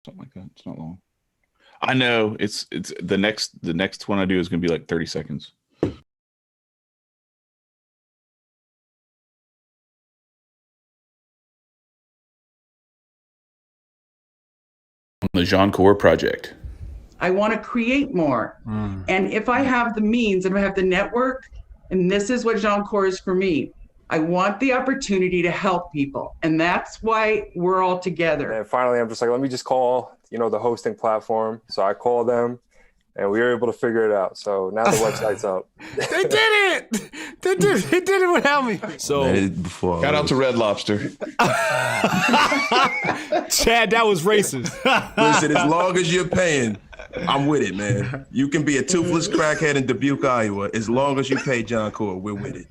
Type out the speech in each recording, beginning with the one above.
something like that. It's not long. I know it's the next one I do is going to be like 30 seconds. The Jianchor project. I want to create more. And if I have the means and I have the network, and this is what Jianchor is for me, I want the opportunity to help people. And that's why we're all together. And finally, I'm just like, let me just call, the hosting platform. So I called them and we were able to figure it out. So now the website's up. They did it. They did it without me. So shout out to Red Lobster. Chad, that was racist. Listen, as long as you're paying, I'm with it, man. You can be a toothless crackhead in Dubuque, Iowa. As long as you pay Jianchor, we're with it.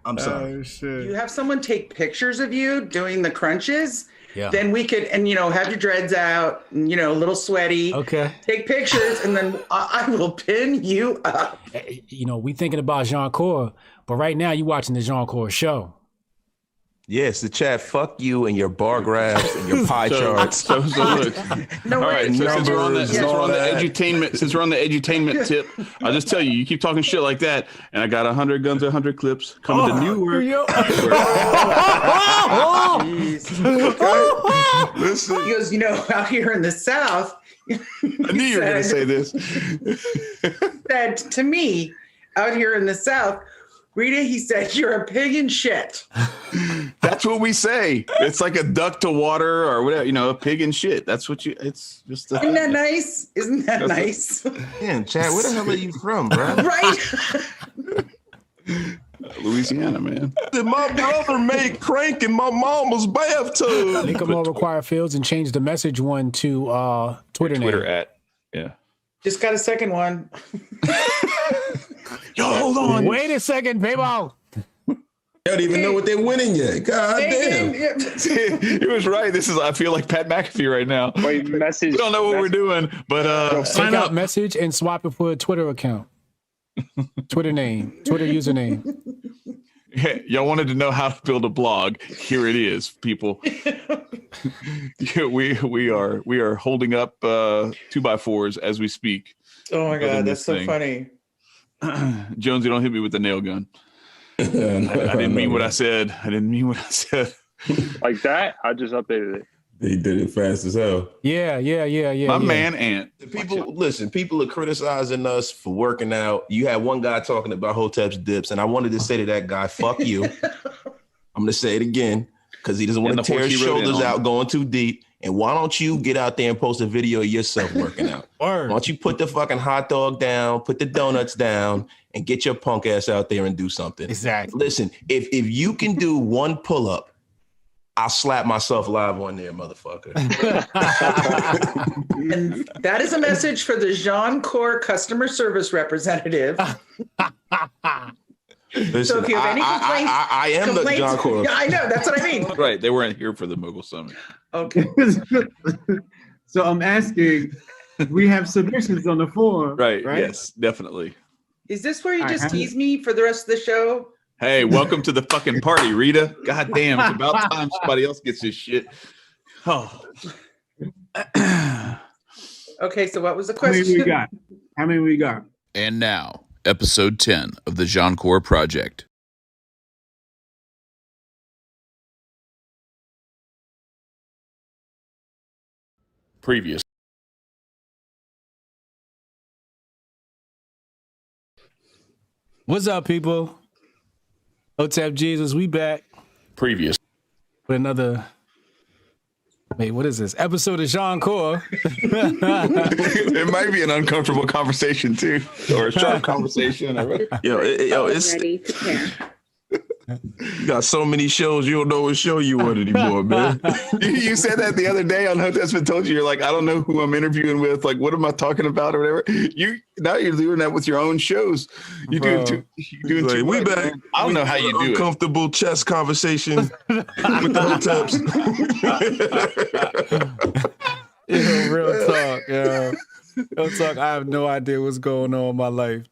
I'm sorry. Oh, shit. You have someone take pictures of you doing the crunches, Yeah. then we could, and have your dreads out, a little sweaty. Okay. Take pictures, and then I will pin you up. We thinking about Jianchor, but right now you watching the Jianchor show. Yes, the chat. Fuck you and your bar graphs and your pie charts. So look. No, All right, so since we're on the edutainment tip, I'll just tell you, you keep talking shit like that, and I got 100 guns, 100 clips coming to Newark. Listen. He goes, out here in the South. I knew you were going to say this. Said to me, out here in the South, Rita, he said, you're a pig in shit. That's what we say. It's like a duck to water or whatever, a pig in shit. That's what it's just. Isn't that nice? Isn't that nice? Man, Chad, where the hell are you from, bro? Right. Louisiana, man. My brother made crank in my mama's bathtub. Make them all required fields and change the message one to Twitter name. Twitter at, yeah. Just got a second one. Yo, hold on. Wait a second, people. They don't even know what they're winning yet. God damn. It was right. I feel like Pat McAfee right now. Wait, message. We don't know what we're doing, but Sign up message and swap it for a Twitter account. Twitter name, Twitter username. Y'all wanted to know how to build a blog. Here it is, people. we are holding up 2x4s as we speak. Oh my God, that's so funny. Jonesy, don't hit me with the nail gun. I didn't mean what I said. Like that? I just updated it. He did it fast as hell. Yeah. My man, Ant. People are criticizing us for working out. You had one guy talking about Hotep's dips, and I wanted to say to that guy, fuck you. I'm going to say it again because he doesn't want to tear his shoulders out going too deep. And why don't you get out there and post a video of yourself working out? Why don't you put the fucking hot dog down, put the donuts down, and get your punk ass out there and do something? Exactly. Listen, if you can do one pull-up, I'll slap myself live on there, motherfucker. And that is a message for the Jianchor customer service representative. Listen, So if you have any complaints, I am the Jianchor. Yeah, I know. That's what I mean. Right. They weren't here for the Mogul Summit. Okay. So I'm asking, we have submissions on the forum. Right. Yes, definitely. Is this where you just tease me for the rest of the show? Hey, welcome to the fucking party, Rita. God damn, it's about time somebody else gets this shit. Oh. Okay, so what was the How question? many we got? And now, episode 10 of the Jianchor Project. Previous. What's up, people? Hotep Jesus, we back. Previous. With another, what is this? Episode of Jianchor. It might be an uncomfortable conversation, too. Or a sharp conversation. It's ready to care. You got so many shows, you don't know what show you want anymore, man. You said that the other day on Hotep's been told you. You're like, I don't know who I'm interviewing with. Like, what am I talking about or whatever? Now you're doing that with your own shows. You're doing too we much, back. Man. I don't know how you do it. Uncomfortable chess conversation with the Hoteps. Real talk, yeah. Real talk. I have no idea what's going on in my life.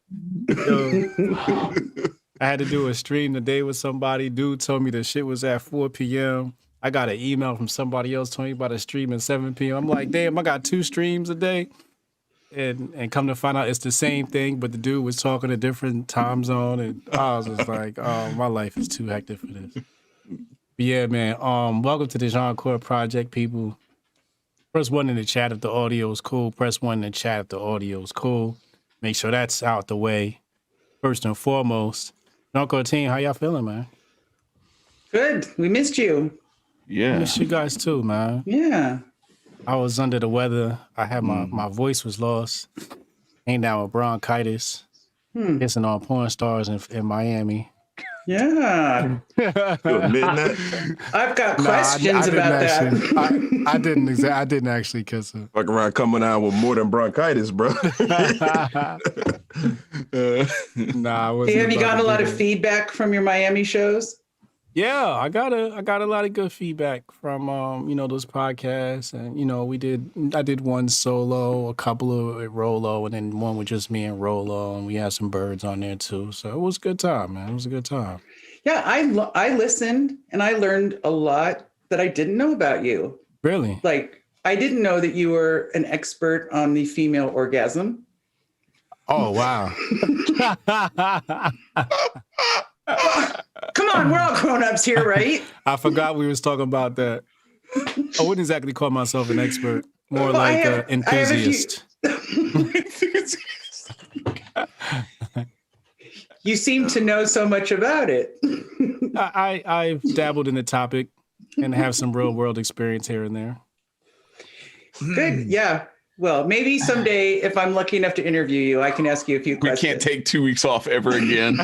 I had to do a stream today with somebody. Dude told me the shit was at 4 p.m. I got an email from somebody else telling me about a stream at 7 p.m. I'm like, damn, I got 2 streams a day. And come to find out it's the same thing, but the dude was talking a different time zone. And I was just like, oh, my life is too hectic for this. But yeah, man. Welcome to the Jianchor Project, people. Press 1 in the chat if the audio is cool. Press 1 in the chat if the audio is cool. Make sure that's out the way. First and foremost, Jianchor team, how y'all feeling, man? Good. We missed you. Yeah. I miss you guys too, man. Yeah. I was under the weather. I had my voice was lost. Ain't down with bronchitis. Kissing on porn stars in Miami. Yeah. You admitting that? I've got questions about that. I didn't actually kiss her. Fuck around coming out with more than bronchitis, bro. Nah, I wasn't. Hey, have you about gotten to a lot do of that. feedback from your Miami shows? Yeah, I got a lot of good feedback from those podcasts, and I did one solo, a couple of Rolo, and then one with just me and Rolo, and we had some birds on there too. So it was a good time, man. It was a good time. Yeah, I listened and I learned a lot that I didn't know about you. Really? Like, I didn't know that you were an expert on the female orgasm. Oh wow. Come on, we're all grown-ups here, right? I forgot we was talking about that. I wouldn't exactly call myself an expert, more like an enthusiast. You seem to know so much about it. I've dabbled in the topic and have some real world experience here and there. Good, yeah. Well, maybe someday, if I'm lucky enough to interview you, I can ask you a few We questions. can't take 2 weeks off ever again.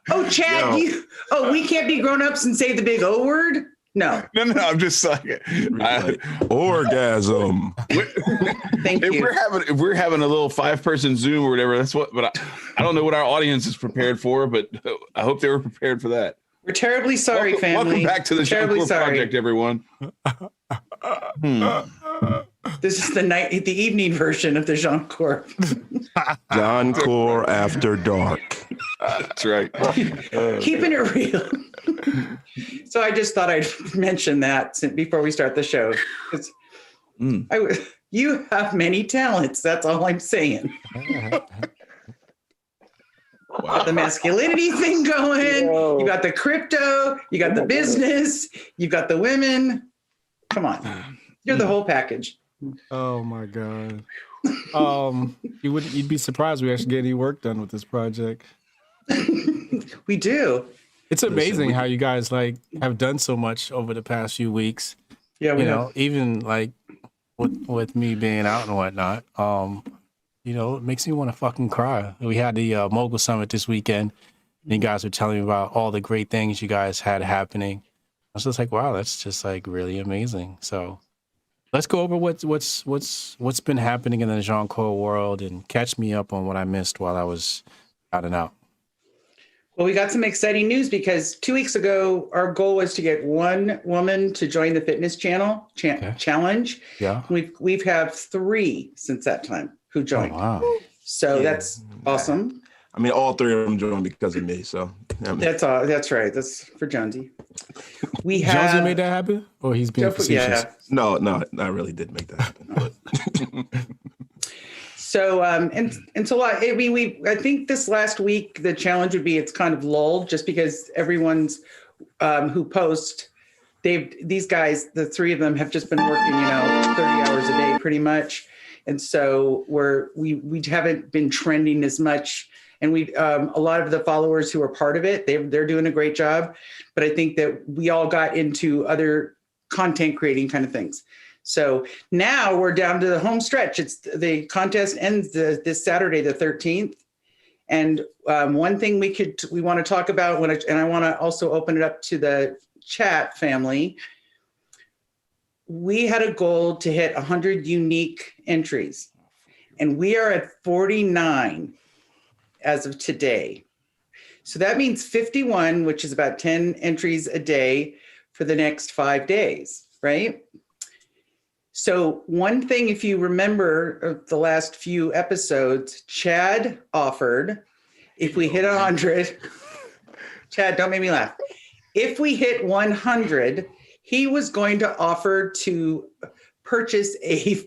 Oh, Chad, we can't be grown-ups and say the big O word? No. No, I'm just like, Orgasm. Thank you. If we're having a little 5-person Zoom or whatever, that's what. But I don't know what our audience is prepared for, but I hope they were prepared for that. We're terribly sorry, family. Welcome back to the Jianchor Project, everyone. This is the evening version of the Jianchor. Jianchor After Dark. That's right. Keeping it real. So I just thought I'd mention that before we start the show. 'Cause you have many talents. That's all I'm saying. Got the masculinity thing going. Whoa. You got the crypto. You got the business. You got the women. Come on. You're the whole package. Oh my God. You'd be surprised we actually get any work done with this project. We do. It's amazing how you guys have done so much over the past few weeks. Yeah, we know. Even with me being out and whatnot. It makes me want to fucking cry. We had the Mogul Summit this weekend, and you guys were telling me about all the great things you guys had happening. I was just like, wow, that's just like really amazing. So let's go over what's been happening in the Jianchor world and catch me up on what I missed while I was out and out. Well, we got some exciting news because 2 weeks ago, our goal was to get one woman to join the fitness channel challenge. Yeah. We've have 3 since that time who joined. Oh, wow. So that's awesome. I mean, all 3 of them joined because of me. So That's all. That's right. That's for Jonesy. We have Jonesy made that happen, or he's being facetious. Yeah. no, I really did make that happen. But So so I think this last week the challenge would be it's kind of lulled just because everyone's who post these guys, the 3 of them have just been working 30 hours a day pretty much, and so we haven't been trending as much, and we a lot of the followers who are part of it they're doing a great job, but I think that we all got into other content creating kind of things. So now we're down to the home stretch. It's the contest ends this Saturday, the 13th. And one thing we want to talk about and I want to also open it up to the chat family. We had a goal to hit 100 unique entries, and we are at 49 as of today. So that means 51, which is about 10 entries a day for the next 5 days, right? So one thing, if you remember the last few episodes, Chad offered, if we hit 100, Chad, don't make me laugh. if we hit 100, he was going to offer to purchase a.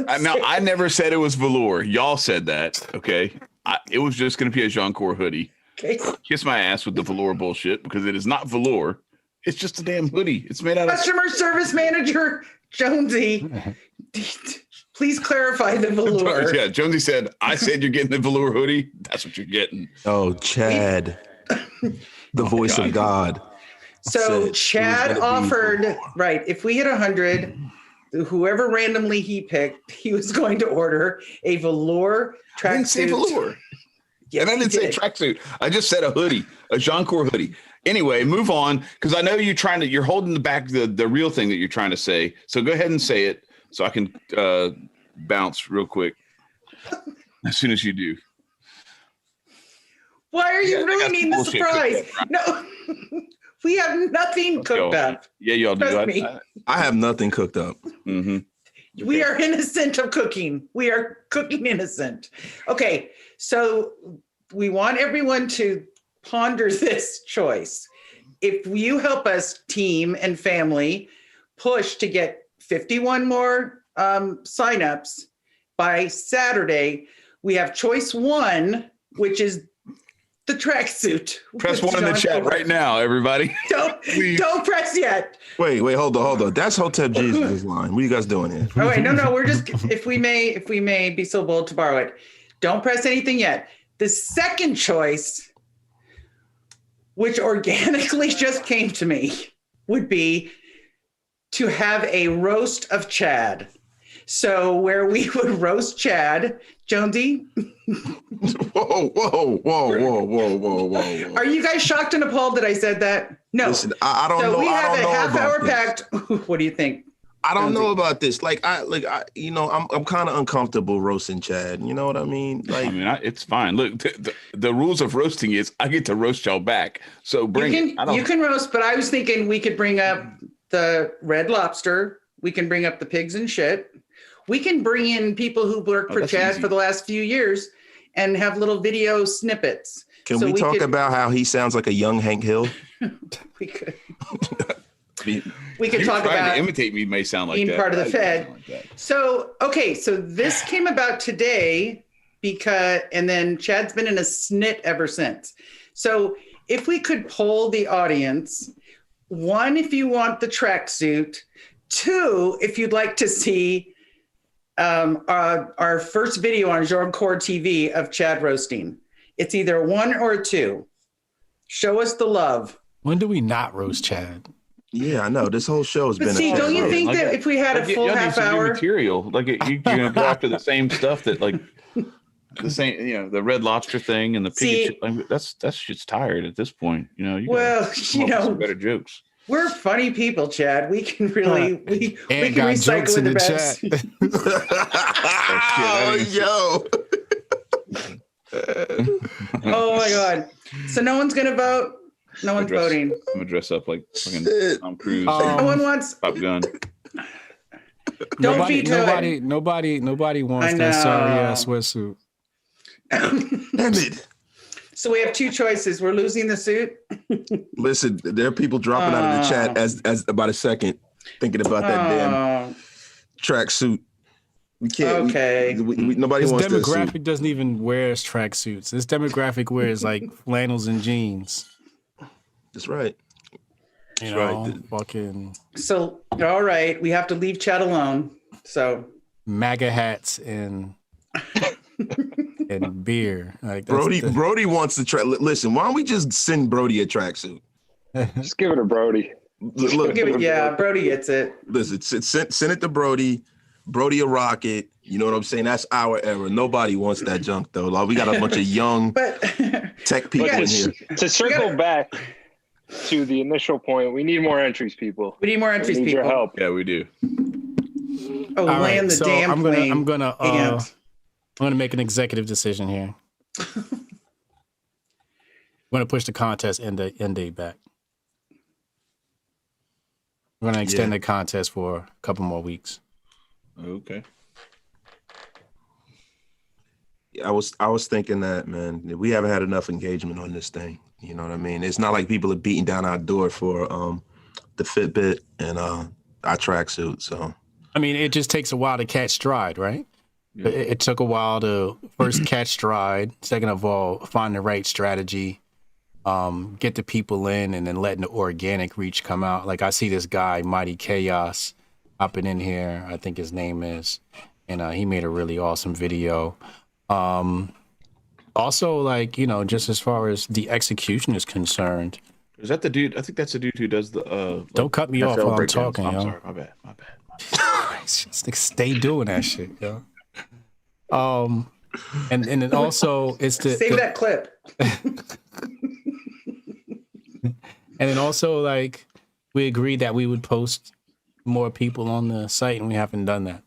I never said it was velour. Y'all said that. Okay. It was just going to be a Jianchor hoodie. Okay. Kiss my ass with the velour bullshit because it is not velour. It's just a damn hoodie. It's made out of Customer service manager Jonesy. Please clarify the velour. Yeah, Jonesy said, I said you're getting the velour hoodie. That's what you're getting. Oh, Chad, the voice of God. So Chad offered, right, if we hit 100, whoever randomly he picked, he was going to order a velour tracksuit. I didn't say velour. Yes, and I didn't say tracksuit. I just said a hoodie, a Jianchor hoodie. Anyway, move on, because I know you're holding back the real thing that you're trying to say. So go ahead and say it so I can bounce real quick as soon as you do. Why are you ruining the surprise? No, we have nothing cooked up. Yeah, y'all do. I have nothing cooked up. Mm-hmm. We are innocent of cooking. We are cooking innocent. Okay, so we want everyone to ponder this choice. If you help us, team and family, push to get 51 more signups by Saturday, we have choice 1, which is the tracksuit. Press 1 in the chat right now, everybody. Don't press yet. Wait, hold on. That's Hotep Jesus' line. What are you guys doing here? Oh wait, no. We're just if we may be so bold to borrow it. Don't press anything yet. The second choice, which organically just came to me, would be to have a roast of Chad. So where we would roast Chad, Jonesy. Whoa. Are you guys shocked and appalled that I said that? No. Listen, I don't know. So we have a half hour this. packed. What do you think? I don't know about this. I'm kind of uncomfortable roasting Chad. You know what I mean? It's fine. Look, the rules of roasting is I get to roast y'all back. So you can roast, but I was thinking we could bring up the Red Lobster. We can bring up the pigs and shit. We can bring in people who worked for Chad for the last few years and have little video snippets. Can we talk about how he sounds like a young Hank Hill? We could. We could talk about to imitate me may sound like being that. part of the Fed. So this came about today and then Chad's been in a snit ever since. So if we could poll the audience, 1, if you want the tracksuit, 2, if you'd like to see our first video on Jianchor TV of Chad roasting. It's either 1 or 2. Show us the love. When do we not roast Chad? Yeah, I know. This whole show has been. See, don't you think that if we had a full half hour material, you're gonna go after the same stuff that the same, the Red Lobster thing and the pig. That's shit's tired at this point. Some better jokes. We're funny people, Chad. We can really we can recycle in the best. Oh my God! So no one's gonna vote. No one's voting. I'm gonna dress up like fucking Tom Cruise. No one wants Top Gun. Don't veto it. Nobody wants that sorry ass sweatsuit. Damn it. So we have 2 choices. We're losing the suit. Listen, there are people dropping out of the chat as about a second thinking about that damn tracksuit. We can't. Okay. Nobody this wants that demographic suit. doesn't even wear tracksuits. This demographic wears flannels and jeans. That's right. Fucking. So all right, we have to leave Chad alone. So MAGA hats and beer. Brody wants the track. Listen, why don't we just send Brody a tracksuit? Just give it to Brody. Look, Brody gets it. Listen, send it to Brody. Brody a rocket. You know what I'm saying? That's our era. Nobody wants that junk though. We got a bunch of young tech people in here. To circle back to the initial point, we need more entries, people. We need more entries, we need people. Your help. Yeah, we do. Oh, all land right, the damn plane. I'm gonna make an executive decision here. I'm gonna push the contest end date back. We're gonna extend the contest for a couple more weeks. Okay. I was thinking that, man, we haven't had enough engagement on this thing. You know what I mean? It's not like people are beating down our door for the Fitbit and our tracksuit. So I mean, it just takes a while to catch stride, right? Yeah. It took a while to first catch stride. Second of all, find the right strategy, get the people in, and then letting the organic reach come out. Like I see this guy, Mighty Chaos, hopping in here. I think his name is, and he made a really awesome video. Also, like, you know, just as far as the execution is concerned. Is that the dude? I think that's the dude who does the. Don't cut me off while I'm talking, I'm yo. sorry. My bad. Just stay doing that shit, yo. And then also it's the save that clip. And then also, like, we agreed that we would post more people on the site, and we haven't done that.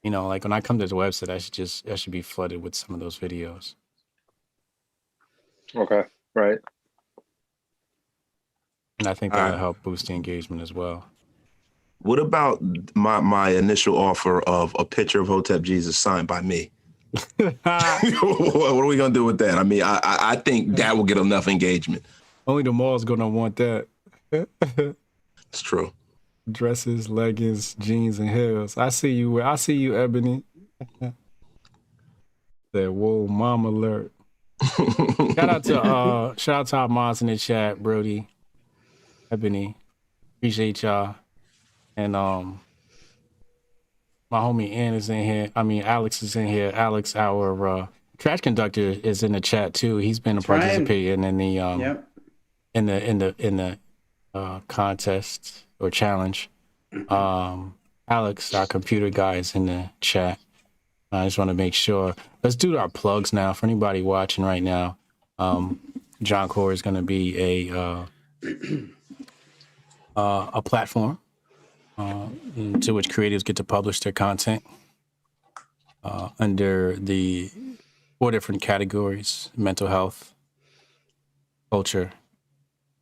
You know, like when I come to the website, I should be flooded with some of those videos. Okay, right. And I think that'll help boost the engagement as well. What about my initial offer of a picture of Hotep Jesus signed by me? What are we gonna do with that? I mean, I think that will get enough engagement. Only the mall's gonna want that. It's true. Dresses, leggings, jeans, and heels. I see you, Ebony. That whoa, mom alert. Shout out to our mods in the chat, Brody, Ebony. Appreciate y'all. And my homie Ann is in here. I mean, Alex is in here. Alex, our trash conductor, is in the chat too. He's been participating in the in the contest or challenge. Alex, our computer guy, is in the chat. I just want to make sure. Let's do our plugs now. For anybody watching right now, Jianchor is going to be a platform to which creatives get to publish their content under the 4 different categories: mental health, culture,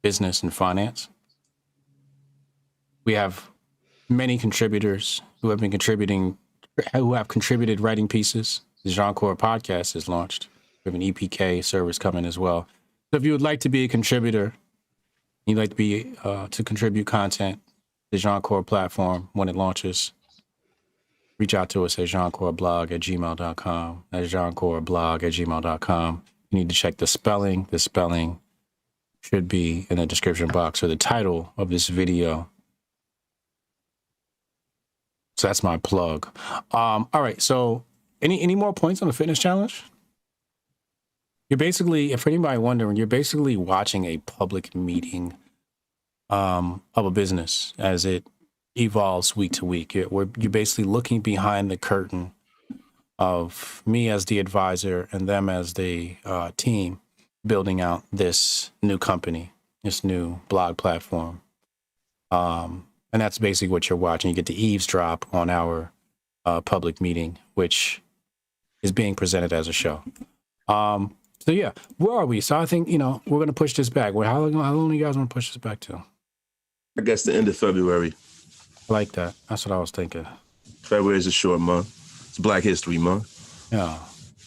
business, and finance. We have many contributors who have contributed writing pieces. The Jianchor podcast is launched. We have an EPK service coming as well. So if you would like to be a contributor, you'd like to be to contribute content, the Jianchor platform, when it launches, reach out to us at Jianchor.blog at gmail.com. That's Jianchor.blog at gmail.com. You need to check the spelling. The spelling should be in the description box or the title of this video. So that's my plug. All right. So any more points on the fitness challenge? You're basically, if anybody wondering, you're basically watching a public meeting of a business as it evolves week to week. You're basically looking behind the curtain of me as the advisor and them as the team building out this new company, this new blog platform. And that's basically what you're watching. You get to eavesdrop on our public meeting, which is being presented as a show. So yeah, where are we? So I think, we're going to push this back. How long do you guys want to push this back to? I guess the end of February. I like that. That's what I was thinking. February is a short month. It's Black History Month. Yeah.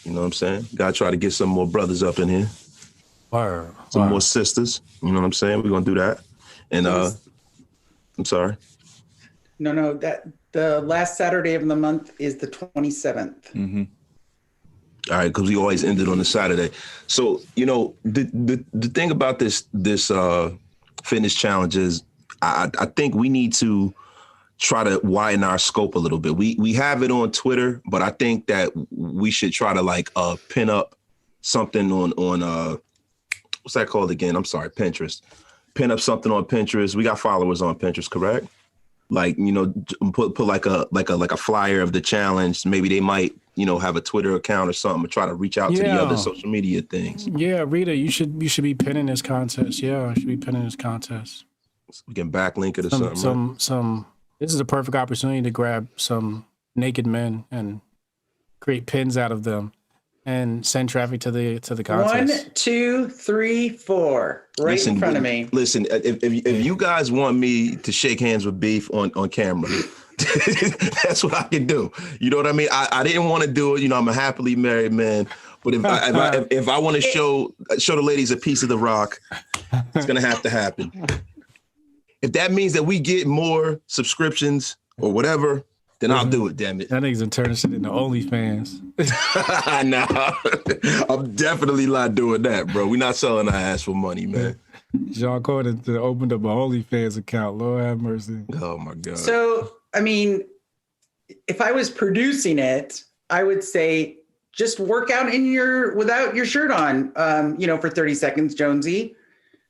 You know what I'm saying? Got to try to get some more brothers up in here. Some more sisters. You know what I'm saying? We're going to do that. And I'm sorry. No, that the last Saturday of the month is the 27th. Mm-hmm. All right, because we always ended on a Saturday. So, the thing about this fitness challenge is I think we need to try to widen our scope a little bit. We have it on Twitter, but I think that we should try to pin up something on what's that called again? I'm sorry, Pinterest. Pin up something on Pinterest. We got followers on Pinterest, correct? Put like a flyer of the challenge. Maybe they might, have a Twitter account or something, or try to reach out to the other social media things. Yeah, Rita, you should be pinning this contest. Yeah, I should be pinning this contest. So we can backlink it or something. This is a perfect opportunity to grab some naked men and create pins out of them and send traffic to the contest. 1, 2, 3, 4, in front of me. Listen, if you guys want me to shake hands with Beef on camera, that's what I can do. You know what I mean? I didn't want to do it. I'm a happily married man, But if I want to show the ladies a piece of the rock, it's gonna have to happen. If that means that we get more subscriptions or whatever, then I'll do it. Damn it! That nigga's turning shit into OnlyFans. Nah, I'm definitely not doing that, bro. We're not selling our ass for money, man. Jianchor opened up an OnlyFans account. Lord have mercy. Oh my god. So, I mean, if I was producing it, I would say just work out without your shirt on, for 30 seconds, Jonesy.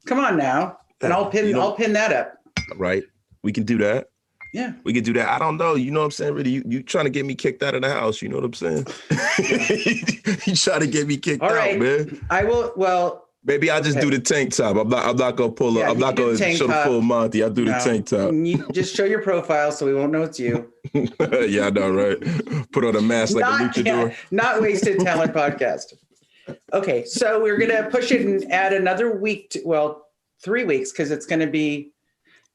Come on now. And I'll pin that up. Right. We can do that. Yeah. We can do that. I don't know. You know what I'm saying? Really, you trying to get me kicked out of the house. You know what I'm saying? You trying to get me kicked out, man. I will. Well, maybe I just do the tank top. I'm not gonna pull up. I'm not gonna show the full Monty. I'll do the tank top. You just show your profile so we won't know it's you. Yeah, I know, right? Put on a mask like a luchador. Yeah, not Wasted Talent Podcast. Okay, so we're gonna push it and add another week 3 weeks, because it'll be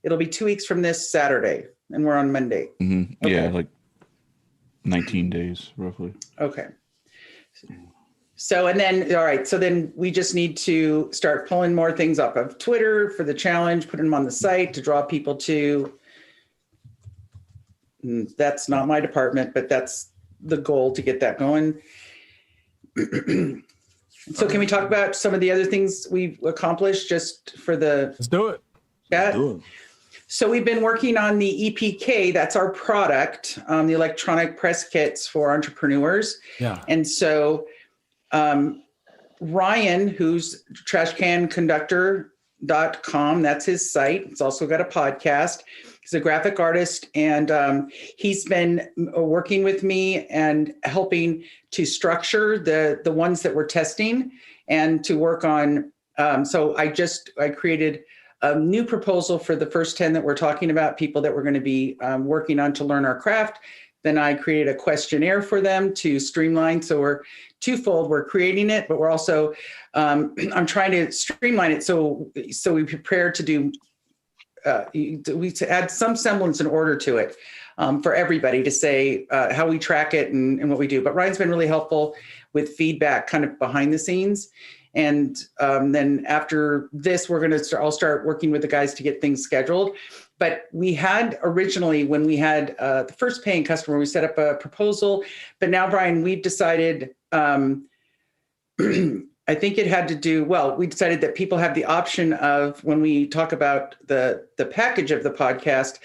2 weeks from this Saturday, and we're on Monday. Mm-hmm. Okay. Yeah, like 19 days roughly. Okay. So, and then, all right, so then we just need to start pulling more things up of Twitter for the challenge, putting them on the site to draw people to. That's not my department, but that's the goal, to get that going. So can we talk about some of the other things we've accomplished just for the... Let's do it. Chat? So we've been working on the EPK. That's our product, the electronic press kits for entrepreneurs. Yeah. And so Ryan, who's trashcanconductor.com, that's his site. It's also got a podcast. He's a graphic artist, and he's been working with me and helping to structure the ones that we're testing and to work on. So I created a new proposal for the first 10 that we're talking about, people that we're going to be working on to learn our craft. Then I created a questionnaire for them to streamline. So we're twofold. We're creating it, but we're also, I'm trying to streamline it so we prepare to do, we add some semblance and order to it for everybody to say how we track it and what we do. But Ryan's been really helpful with feedback kind of behind the scenes. And then after this, I'll start working with the guys to get things scheduled. But we had originally, when we had the first paying customer, we set up a proposal. But now, Brian, we've decided, I think it had to do, we decided that people have the option of, when we talk about the package of the podcast,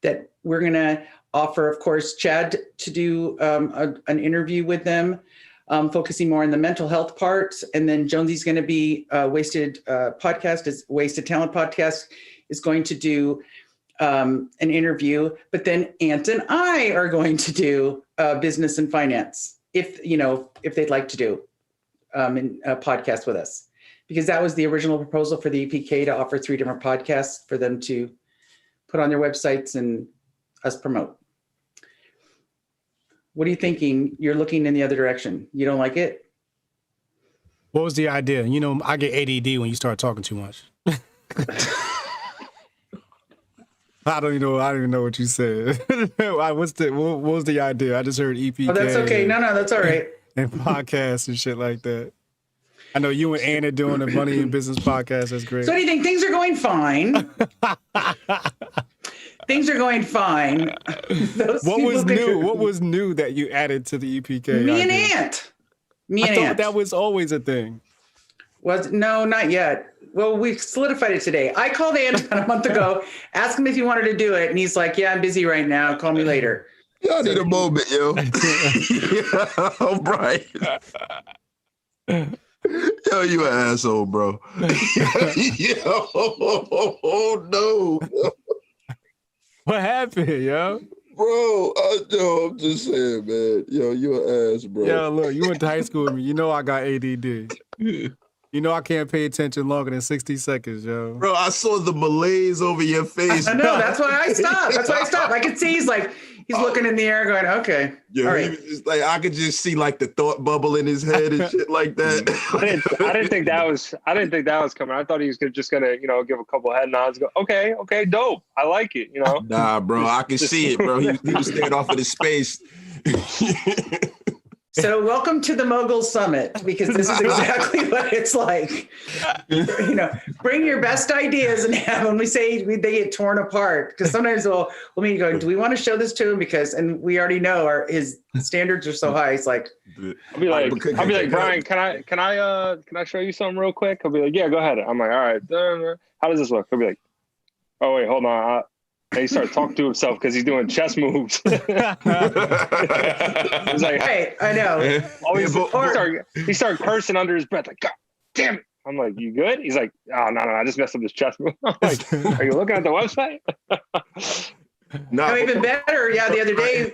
that we're going to offer, of course, Chad to do an interview with them, focusing more on the mental health part. And then Jonesy's going to be Wasted Talent Podcast is going to do an interview, but then Ant and I are going to do business and finance, if they'd like to do a podcast with us, because that was the original proposal for the EPK, to offer 3 different podcasts for them to put on their websites and us promote. What are you thinking? You're looking in the other direction. You don't like it? What was the idea? I get ADD when you start talking too much. I don't even know what you said. What was the idea? I just heard EPK. Oh, that's okay. No, that's all right. And podcasts and shit like that. I know you and Ann are doing a money and business podcast. That's great. So what do you think? Things are going fine. Things are going fine. What was new that you added to the EPK? Me and Ant. I thought that was always a thing. No, not yet. Well, we solidified it today. I called Ant a month ago, asked him if he wanted to do it, and he's like, "Yeah, I'm busy right now. Call me later." Y'all need a moment, yo. Yo, Brian. Yo, you an asshole, bro. Yo, no. What happened, yo? Bro, I'm just saying, man. Yo, you an ass, bro. Yo, look, you went to high school with me. You know I got ADD. You know I can't pay attention longer than 60 seconds, yo. Bro, I saw the malaise over your face. I know, that's why I stopped. I could see he's looking in the air going, okay. Yeah, all right. He was just like, I could just see like the thought bubble in his head and shit like that. I didn't think that was coming. I thought he was just gonna, give a couple of head nods, go, okay, dope. I like it, Nah, bro, I can see it, bro. He was staying off of the space. So welcome to the Mogul Summit, because this is exactly what it's like. Bring your best ideas and have them. We say they get torn apart, because sometimes we'll meet going, do we want to show this to him? And we already know his standards are so high. He's like, I'll be like, Brian, can I show you something real quick? He'll be like, yeah, go ahead. I'm like, all right. How does this look? He'll be like, oh wait, hold on. And he started talking to himself because he's doing chess moves. He's like, hey, I know. He started cursing under his breath, like, God damn it. I'm like, you good? He's like, oh, no, I just messed up this chess move. I'm like, are you looking at the website? No, even better. Yeah, the other day,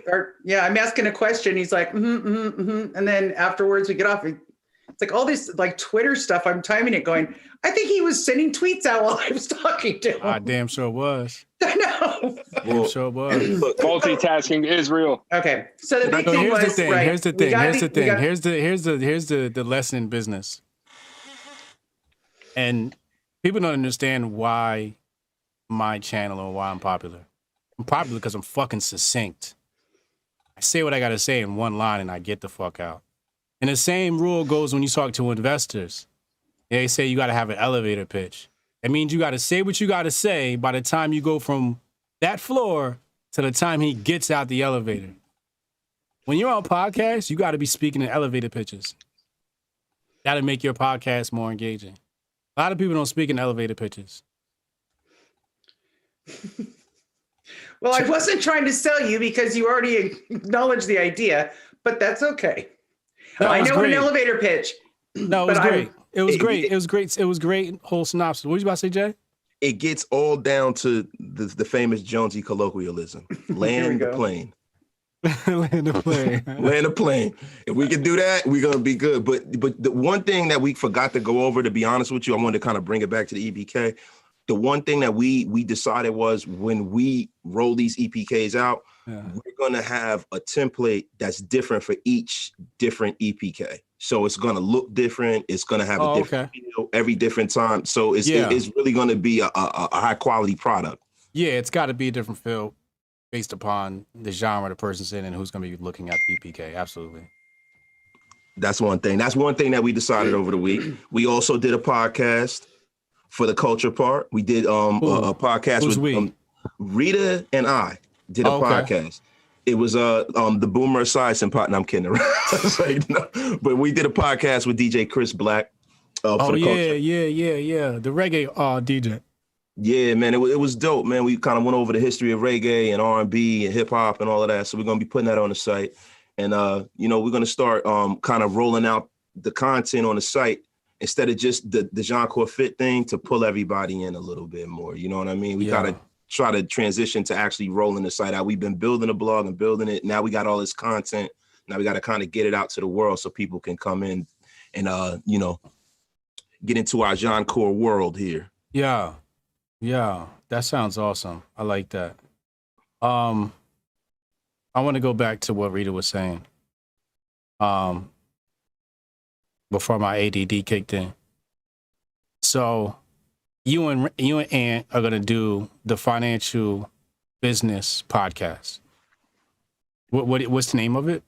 I'm asking a question. He's like, and then afterwards we get off. It's like all this like Twitter stuff. I'm timing it going, I think he was sending tweets out while I was talking to him. I damn sure was. I know. Damn sure was. Multitasking is real. Okay. So the big thing was, Here's the thing. Here's the lesson in business. And people don't understand why my channel or why I'm popular. I'm popular because I'm fucking succinct. I say what I gotta say in one line and I get the fuck out. And the same rule goes when you talk to investors. They say you gotta have an elevator pitch. It means you gotta say what you gotta say by the time you go from that floor to the time he gets out the elevator. When you're on podcasts, you gotta be speaking in elevator pitches. Gotta make your podcast more engaging. A lot of people don't speak in elevator pitches. Well, I wasn't trying to sell you because you already acknowledged the idea, but that's okay. I know an elevator pitch. No, it was great. It was great. It was great. It was great. Whole synopsis. What were you about to say, Jay? It gets all down to the famous Jonesy colloquialism. Land the plane. Land the plane. Land the plane. If we can do that, we're gonna be good. But the one thing that we forgot to go over, to be honest with you, I wanted to kind of bring it back to the EPK. The one thing that we decided was when we roll these EPKs out, we're gonna have a template that's different for each different EPK. So it's gonna look different. It's gonna have a different feel every different time. So it's really gonna be a high quality product. Yeah, it's got to be a different feel based upon the genre the person's in and who's gonna be looking at the EPK. Absolutely. That's one thing. That's one thing that we decided over the week. We also did a podcast for the culture part. We did a podcast with Rita and I did a podcast. It was the Boomer Esiason part. And I'm kidding around. Like, no. But we did a podcast with DJ Chris Black. For the culture. The reggae DJ. Yeah, man, it was dope, man. We kind of went over the history of reggae and R&B and hip hop and all of that. So we're gonna be putting that on the site, and we're gonna start kind of rolling out the content on the site instead of just the Jianchor Fit thing, to pull everybody in a little bit more. You know what I mean? We gotta try to transition to actually rolling the site out. We've been building a blog and building it. Now we got all this content. Now we got to kind of get it out to the world so people can come in and get into our Jianchor world here. Yeah, that sounds awesome. I like that. I want to go back to what Rita was saying. Before my ADD kicked in. So you and Ant are gonna do the financial business podcast. What's the name of it?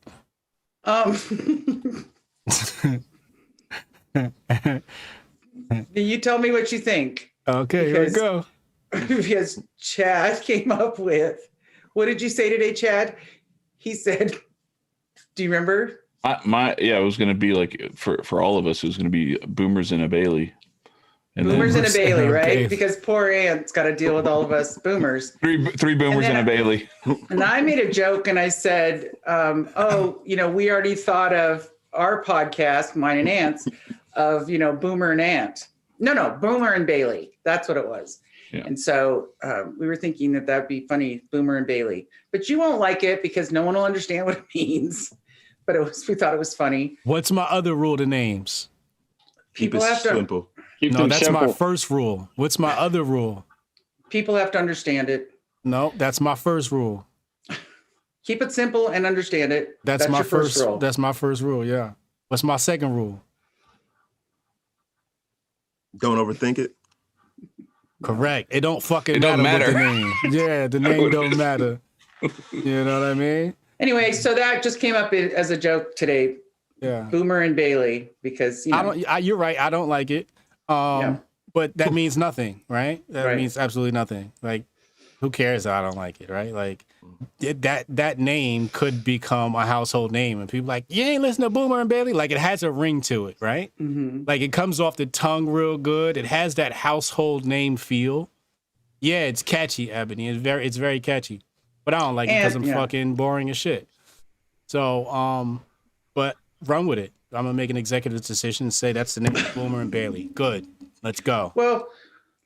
You tell me what you think. Okay, here we go. Because Chad came up with, what did you say today, Chad? He said, do you remember? It was going to be like for all of us, it was going to be Boomers in a Bailey. And boomers in a Bailey, right? Because poor Ant's got to deal with all of us boomers. Three boomers in a Bailey. And I made a joke and I said, we already thought of our podcast, mine and Ant's, of, Boomer and Ant. No, Boomer and Bailey. That's what it was. Yeah. And so we were thinking that'd be funny, Boomer and Bailey. But you won't like it because no one will understand what it means. But we thought it was funny. What's my other rule to names? Keep it simple. That's my first rule. What's my other rule? People have to understand it. No, that's my first rule. Keep it simple and understand it. That's my your first rule. That's my first rule, yeah. What's my second rule? Don't overthink it. Correct. It don't fucking matter. What the name. Yeah, the name don't matter. You know what I mean? Anyway, so that just came up as a joke today. Yeah. Boomer and Bailey, because you're right. I don't like it. But that means nothing, right? That means absolutely nothing. Like, who cares that I don't like it, right? Like, that name could become a household name, and people like, you ain't listen to Boomer and Bailey. Like, it has a ring to it, right? Mm-hmm. Like, it comes off the tongue real good. It has that household name feel. Yeah, it's catchy, Ebony. It's very catchy. But I don't like it because I'm fucking boring as shit. So, but run with it. I'm gonna make an executive decision and say that's the name of Boomer and Bailey. Good. Let's go. Well,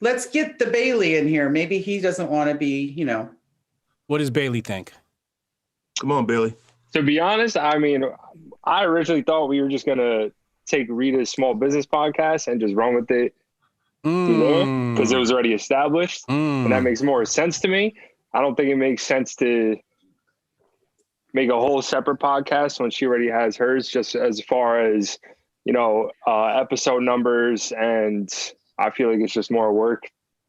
let's get the Bailey in here. Maybe he doesn't want to be, What does Bailey think? Come on, Bailey. To be honest, I mean, I originally thought we were just going to take Rita's small business podcast and just run with it because it was already established. And that makes more sense to me. I don't think it makes sense to make a whole separate podcast when she already has hers, just as far as, episode numbers. And I feel like it's just more work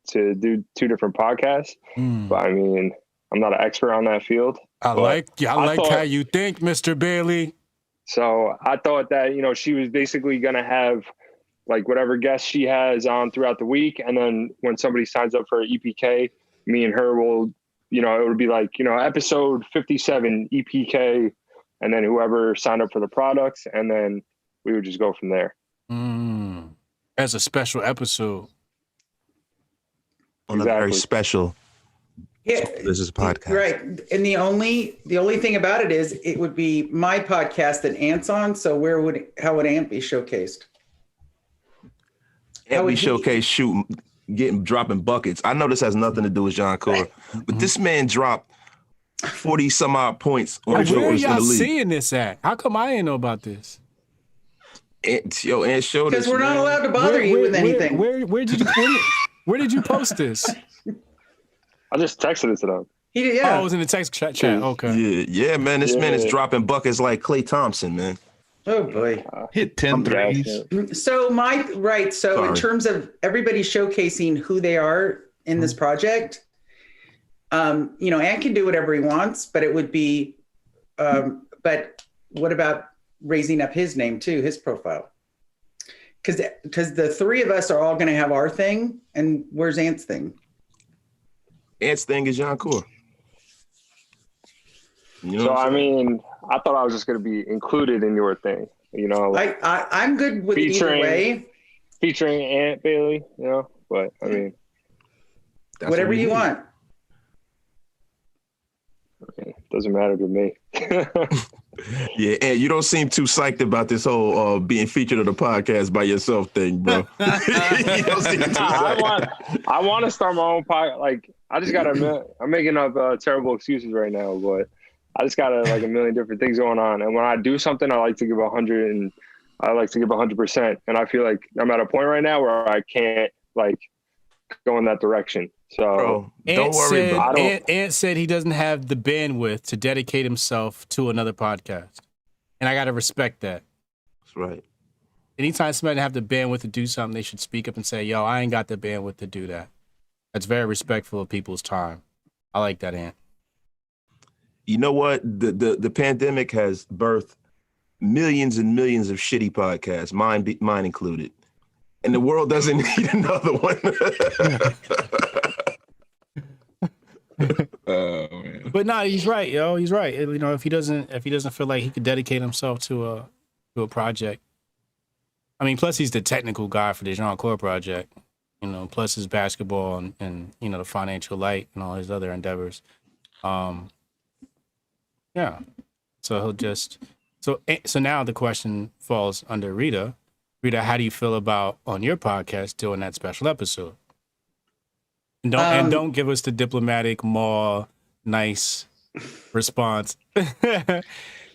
to do two different podcasts. But I mean, I'm not an expert on that field. I like how you think, Mr. Bailey. So I thought that, she was basically going to have like whatever guests she has on throughout the week. And then when somebody signs up for EPK, me and her will, it would be like, episode 57 EPK, and then whoever signed up for the products. And then we would just go from there. As a special episode. On a very special. Yeah, this is a podcast, right? And the only thing about it is it would be my podcast that Ant's on. So how would Ant be showcased? Ant be showcased dropping buckets. I know this has nothing to do with Jianchor, but this man dropped 40 some odd points on Where are y'all in the league. seeing this at? How come I didn't know about this? Ant showed us. Because we're not allowed to bother you with anything. Where did you post this? I just texted it to them. He did, yeah. Oh, it was in the text chat. Okay. Yeah, man. This man is dropping buckets like Klay Thompson, man. Oh boy. Hit 10 threes. So in terms of everybody showcasing who they are in this project, Ant can do whatever he wants, but it would be but what about raising up his name too, his profile? Because the three of us are all going to have our thing, and where's Ant's thing? Ant's thing is Jianchor. I mean, I thought I was just going to be included in your thing. I'm good with it either way. Featuring Ant Bailey, but I mean, whatever you want. Okay. Doesn't matter to me. Yeah, and you don't seem too psyched about this whole being featured on the podcast by yourself thing, bro. You don't seem too psyched. I want to start my own podcast. Like, I just I'm making up terrible excuses right now, but I just got like a million different things going on. And when I do something, I like to give 100 and I like to give 100%. And I feel like I'm at a point right now where I can't like go in that direction. So bro, don't worry about it. Ant said he doesn't have the bandwidth to dedicate himself to another podcast. And I got to respect that. That's right. Anytime somebody have the bandwidth to do something, they should speak up and say, yo, I ain't got the bandwidth to do that. That's very respectful of people's time. I like that, Ant. You know what? The pandemic has birthed millions and millions of shitty podcasts, mine included. And the world doesn't need another one. Oh, man. But no, he's right, yo. He's right. If he doesn't feel like he could dedicate himself to a project. I mean, plus he's the technical guy for the Jianchor project. Plus his basketball and the financial light and all his other endeavors. Yeah. So he'll just so now the question falls under Rita. Rita, how do you feel about on your podcast doing that special episode? And don't give us the diplomatic, more nice response. You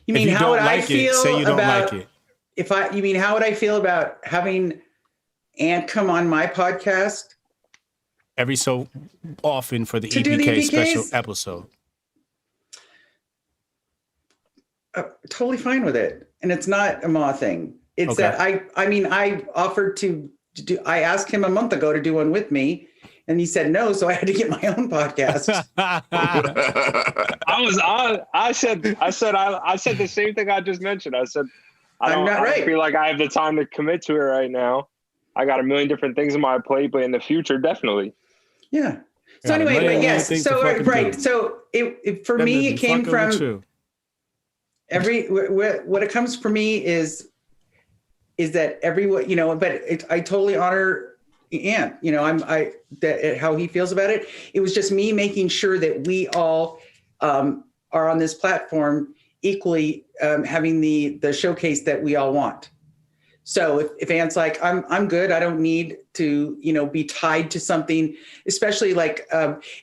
mean how would I feel say you don't about like it? You mean how would I feel about having Ant come on my podcast every so often for the to do the EPK EPKs? special episode? Totally fine with it, and it's not a Ma thing. It's Okay. that I offered to do. I asked him a month ago to do one with me, and he said no, so I had to get my own podcast. I said the same thing I just mentioned. I I don't feel like I have the time to commit to it right now. I got a million different things on my plate, but in the future, definitly. Yeah. So anyway, but yes. So right. So it for me, it came from what it comes for me is that everyone, you know, but I totally honor Ant, you know, how he feels about it. It was just me making sure that we all are on this platform equally, having the showcase that we all want. So if Ant's like, I'm good, I don't need to, you know, be tied to something, especially like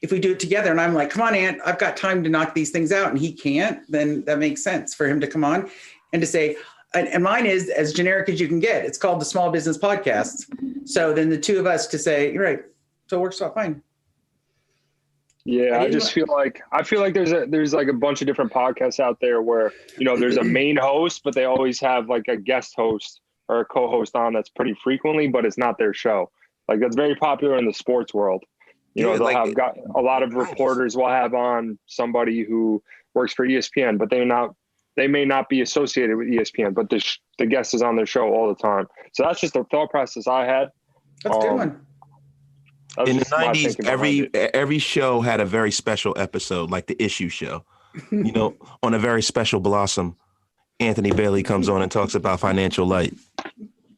if we do it together and I'm like, come on, Ant, I've got time to knock these things out and he can't, then that makes sense for him to come on and to say, and mine is as generic as you can get. It's called the Small Business Podcast. So then the two of us to say, you're right. So it works out fine. Yeah, I feel like there's like a bunch of different podcasts out there where, you know, there's a main host, but they always have like a guest host or a co-host on that's pretty frequently, but it's not their show. Like that's very popular in the sports world. You know, they'll have got a lot of reporters will have on somebody who works for ESPN, but they may not be associated with ESPN, but the guest is on their show all the time. So that's just the thought process I had. That's a good one. In the 90s, every show had a very special episode, like the Issue Show. You know, on a very special Blossom, Anthony Bailey comes on and talks about financial light.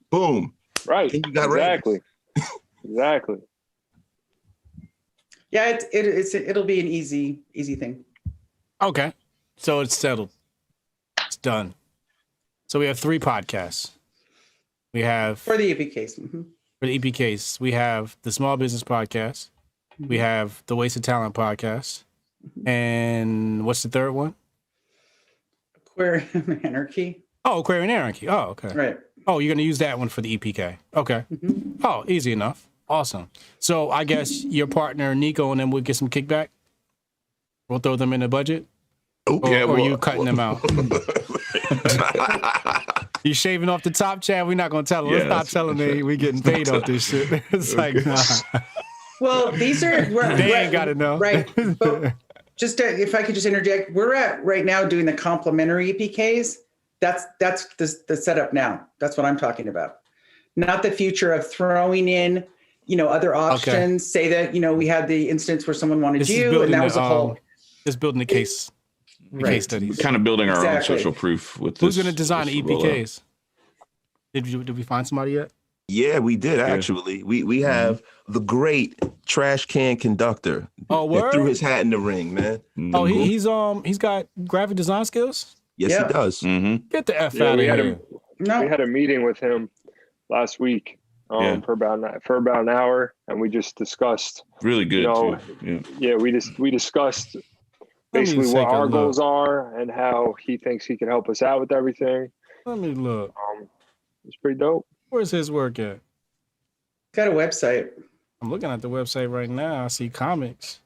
Boom. Right. You got exactly. Exactly. Yeah, it'll be an easy thing. Okay. So it's settled. It's done. So we have 3 podcasts. We have for the EP case. Mm-hmm. For the EP case, we have the Small Business Podcast. Mm-hmm. We have the Wasted Talent Podcast. Mm-hmm. And what's the third one? Aquarium Anarchy. Oh, Aquarium Anarchy. Oh, okay. Right. Oh, you're going to use that one for the EPK. Okay. Mm-hmm. Oh, easy enough. Awesome. So I guess your partner, Nico, and then we'll get some kickback. We'll throw them in the budget. Okay. Or are you cutting them out? You shaving off the top, Chad? We're not going to tell them. Let's not tell them we getting paid off this shit. It's like, nah. Well, these are... They ain't got to know. Right. But just if I could just interject, we're at right now doing the complimentary EPKs. That's the setup now. That's what I'm talking about. Not the future of throwing in, you know, other options. Okay. Say that, you know, we had the instance where someone wanted and that was a whole... Just building the case. Case studies. We're kind of building our own social proof with this. Who's going to design the EPKs? Did we find somebody yet? Yeah, we did actually. We have the great trash can conductor. Oh, word? Threw his hat in the ring, man. Oh, he's got graphic design skills? Yes, he does. Mm-hmm. Get the F out of here. We had a meeting with him last week for about an hour, and we just discussed. Really good. You know, we discussed basically what our goals are and how he thinks he can help us out with everything. Let me look. It's pretty dope. Where's his work at? Got a website. I'm looking at the website right now. I see comics,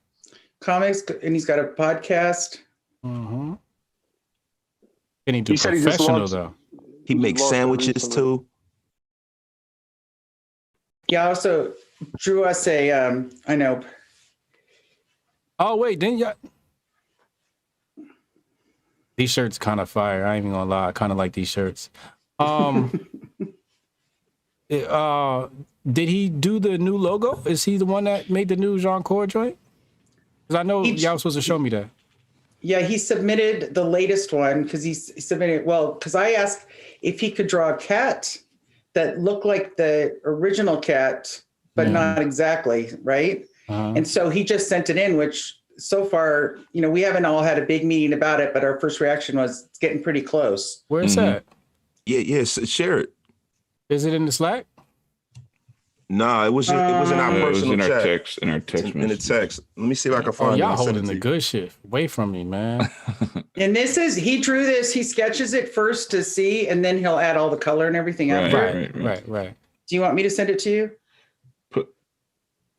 and he's got a podcast. Mm-hmm. And he do professional though. He makes sandwiches too. Yeah. Also drew us a. I know. Oh wait, didn't you? These shirts kind of fire. I ain't even gonna lie. I kind of like these shirts. Did he do the new logo? Is he the one that made the new Jianchor joint? Because I know y'all was supposed to show me that. Yeah, he submitted the latest one because he submitted, because I asked if he could draw a cat that looked like the original cat, but not exactly, right? Uh-huh. And so he just sent it in, which so far, you know, we haven't all had a big meeting about it, but our first reaction was it's getting pretty close. Where's that? Yeah, share it. Is it in the Slack? No, it was in our personal chat. In our text. In the text. Let me see if I can find it. Y'all holding the good shit away from me, man. And he drew this, he sketches it first to see, and then he'll add all the color and everything after. Right. Do you want me to send it to you?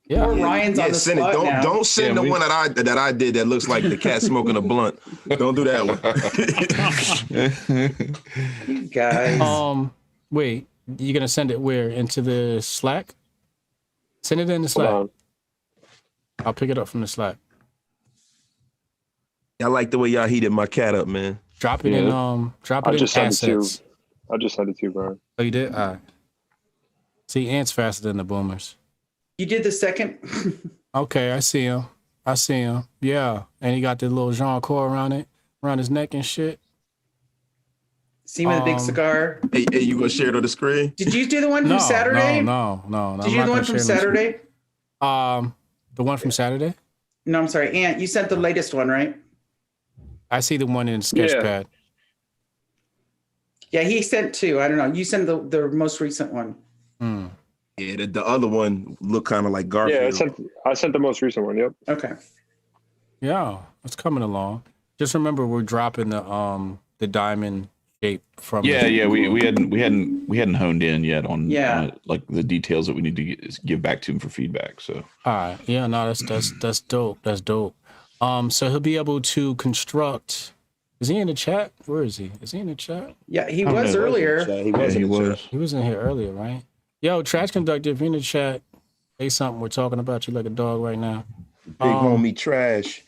Yeah. Or Ryan's on the send spot it. now. Don't send the one that I did that looks like the cat smoking a blunt. Don't do that one. You guys. Wait, you're gonna send it where? Into the Slack? Send it in the Slack. I'll pick it up from the Slack. I like the way y'all heated my cat up, man. Drop it in assets. I just sent it to you, Brian. Oh, you did? All right. See, Ant's faster than the boomers. You did the second? Okay, I see him. Yeah. And he got the little Jianchor around his neck and shit. See him with a big cigar. Hey, you gonna share it on the screen? Did you do the one from Saturday? No. Did you do the one from Saturday? The one from Saturday? No, I'm sorry. Ant, you sent the latest one, right? I see the one in Sketchpad. Yeah, he sent two. I don't know. You sent the most recent one. Yeah, the other one looked kind of like Garfield. Yeah, I sent the most recent one. Yep. Okay. Yeah, it's coming along. Just remember, we're dropping the diamond shape from. Yeah. We hadn't honed in yet on like the details that we need to give back to him for feedback. So. All right. Yeah. No, that's dope. That's dope. So he'll be able to construct. Is he in the chat? Where is he? Is he in the chat? Yeah, he was earlier. He was in here earlier, right? Yo, Trash Conductor, if you're in the chat, say something. We're talking about you like a dog right now. Big homie Trash.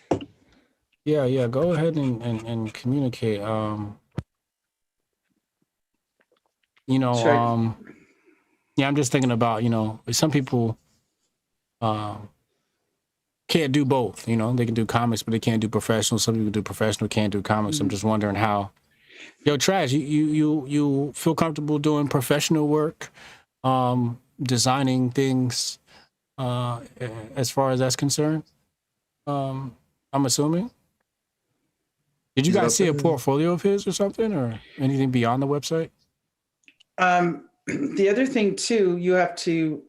Yeah. Go ahead and communicate. I'm just thinking about, some people can't do both. They can do comics, but they can't do professional. Some people do professional, can't do comics. I'm just wondering how. Yo, Trash, you feel comfortable doing professional work, designing things, as far as that's concerned? I'm assuming. Did you guys see a portfolio of his or something, or anything beyond the website? The other thing too, you have to.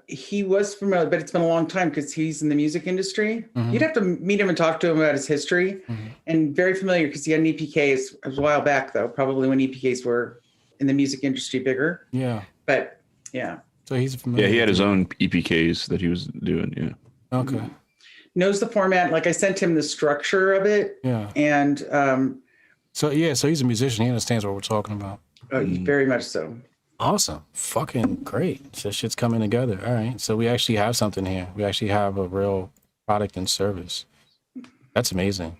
He was familiar, but it's been a long time because he's in the music industry. Mm-hmm. You'd have to meet him and talk to him about his history, and very familiar because he had an EPK. It was a while back though, probably when EPKs were in the music industry bigger. Yeah. But yeah. So he's familiar. Yeah, he had his own EPKs that he was doing. Yeah. Okay. Knows the format. Like I sent him the structure of it. Yeah. And so he's a musician. He understands what we're talking about. Very much so. Awesome. Fucking great. So shit's coming together. All right. So we actually have something here. We actually have a real product and service. That's amazing.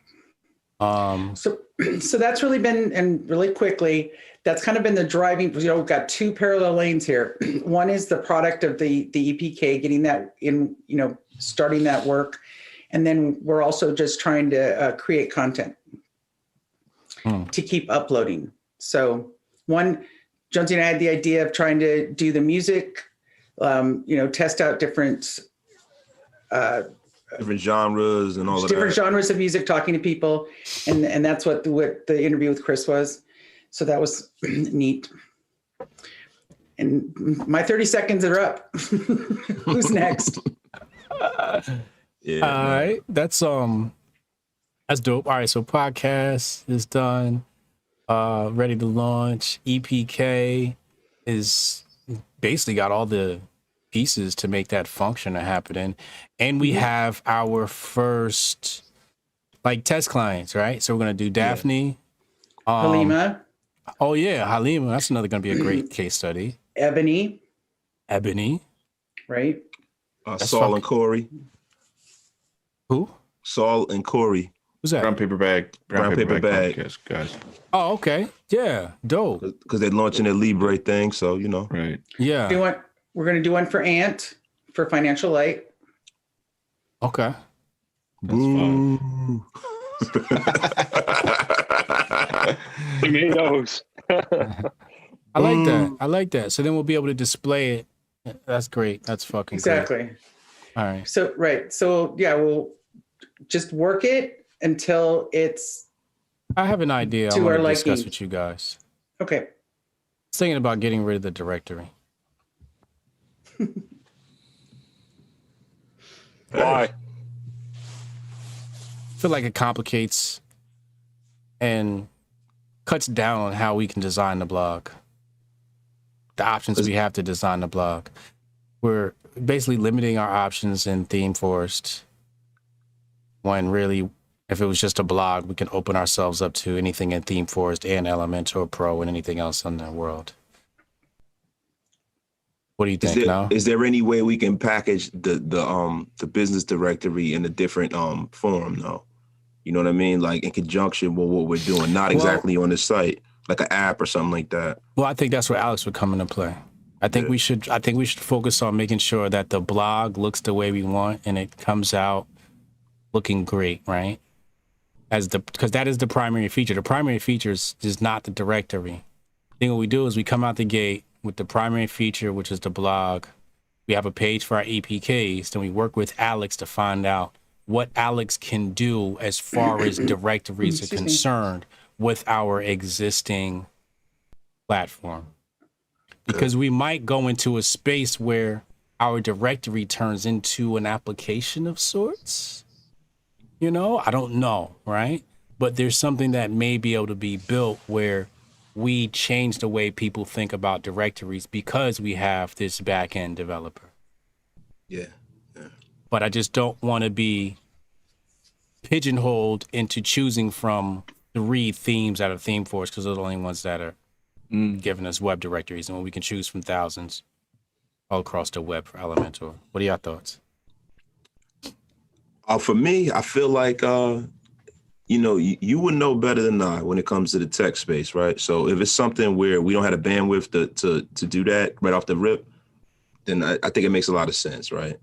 So that's really been, and really quickly, that's kind of been the driving, we've got two parallel lanes here. One is the product of the EPK, getting that in, starting that work. And then we're also just trying to create content to keep uploading. So Jonesy and I had the idea of trying to do the music, test out different genres and all of that. Different genres of music, talking to people. And that's what the interview with Chris was. So that was neat. And my 30 seconds are up. Who's next? Yeah. All right. That's dope. All right. So podcast is done. Ready to launch. EPK is basically got all the pieces to make that function to happen. And we have our first test clients, right? So we're going to do Daphne. Halima. Oh yeah, Halima. That's another going to be a great case study. Ebony. Right. Saul and Corey. Who? Saul and Corey. Who's that? Brown Paper Bag. Podcast, guys. Oh, okay. Yeah, dope. Because they're launching their Libre thing, so Right. Yeah. We're going to do one for Ant for Financial Light. Okay. That's fine. Tomatoes. I like that. So then we'll be able to display it. That's great. That's fucking exactly. Great. All right. So yeah, we'll just work it until it's. I have an idea. I want to discuss with you guys. Okay. I was thinking about getting rid of the directory. Why? I feel like it complicates and cuts down on how we can design the blog. The options we have to design the blog. We're basically limiting our options in Theme Forest when really, if it was just a blog, we can open ourselves up to anything in Theme Forest and Elementor Pro and anything else in the world. What do you think now? Is there any way we can package the business directory in a different form though? You know what I mean? Like in conjunction with what we're doing, not exactly on the site. like an app or something like that. Well, I think that's where Alex would come into play. I think we should focus on making sure that the blog looks the way we want and it comes out looking great, right? Because that is the primary feature. The primary feature is not the directory. I think what we do is we come out the gate with the primary feature, which is the blog. We have a page for our APKs. Then we work with Alex to find out what Alex can do as far as directories are concerned with our existing platform. Because we might go into a space where our directory turns into an application of sorts. You know, I don't know, right? But there's something that may be able to be built where we change the way people think about directories because we have this back-end developer. Yeah. But I just don't want to be pigeonholed into choosing from 3 themes out of ThemeForce because those are the only ones that are giving us web directories, and when we can choose from thousands all across the web for Elementor. What are your thoughts? For me, I feel like, you would know better than I when it comes to the tech space, right? So if it's something where we don't have the bandwidth to do that right off the rip, then I think it makes a lot of sense, right?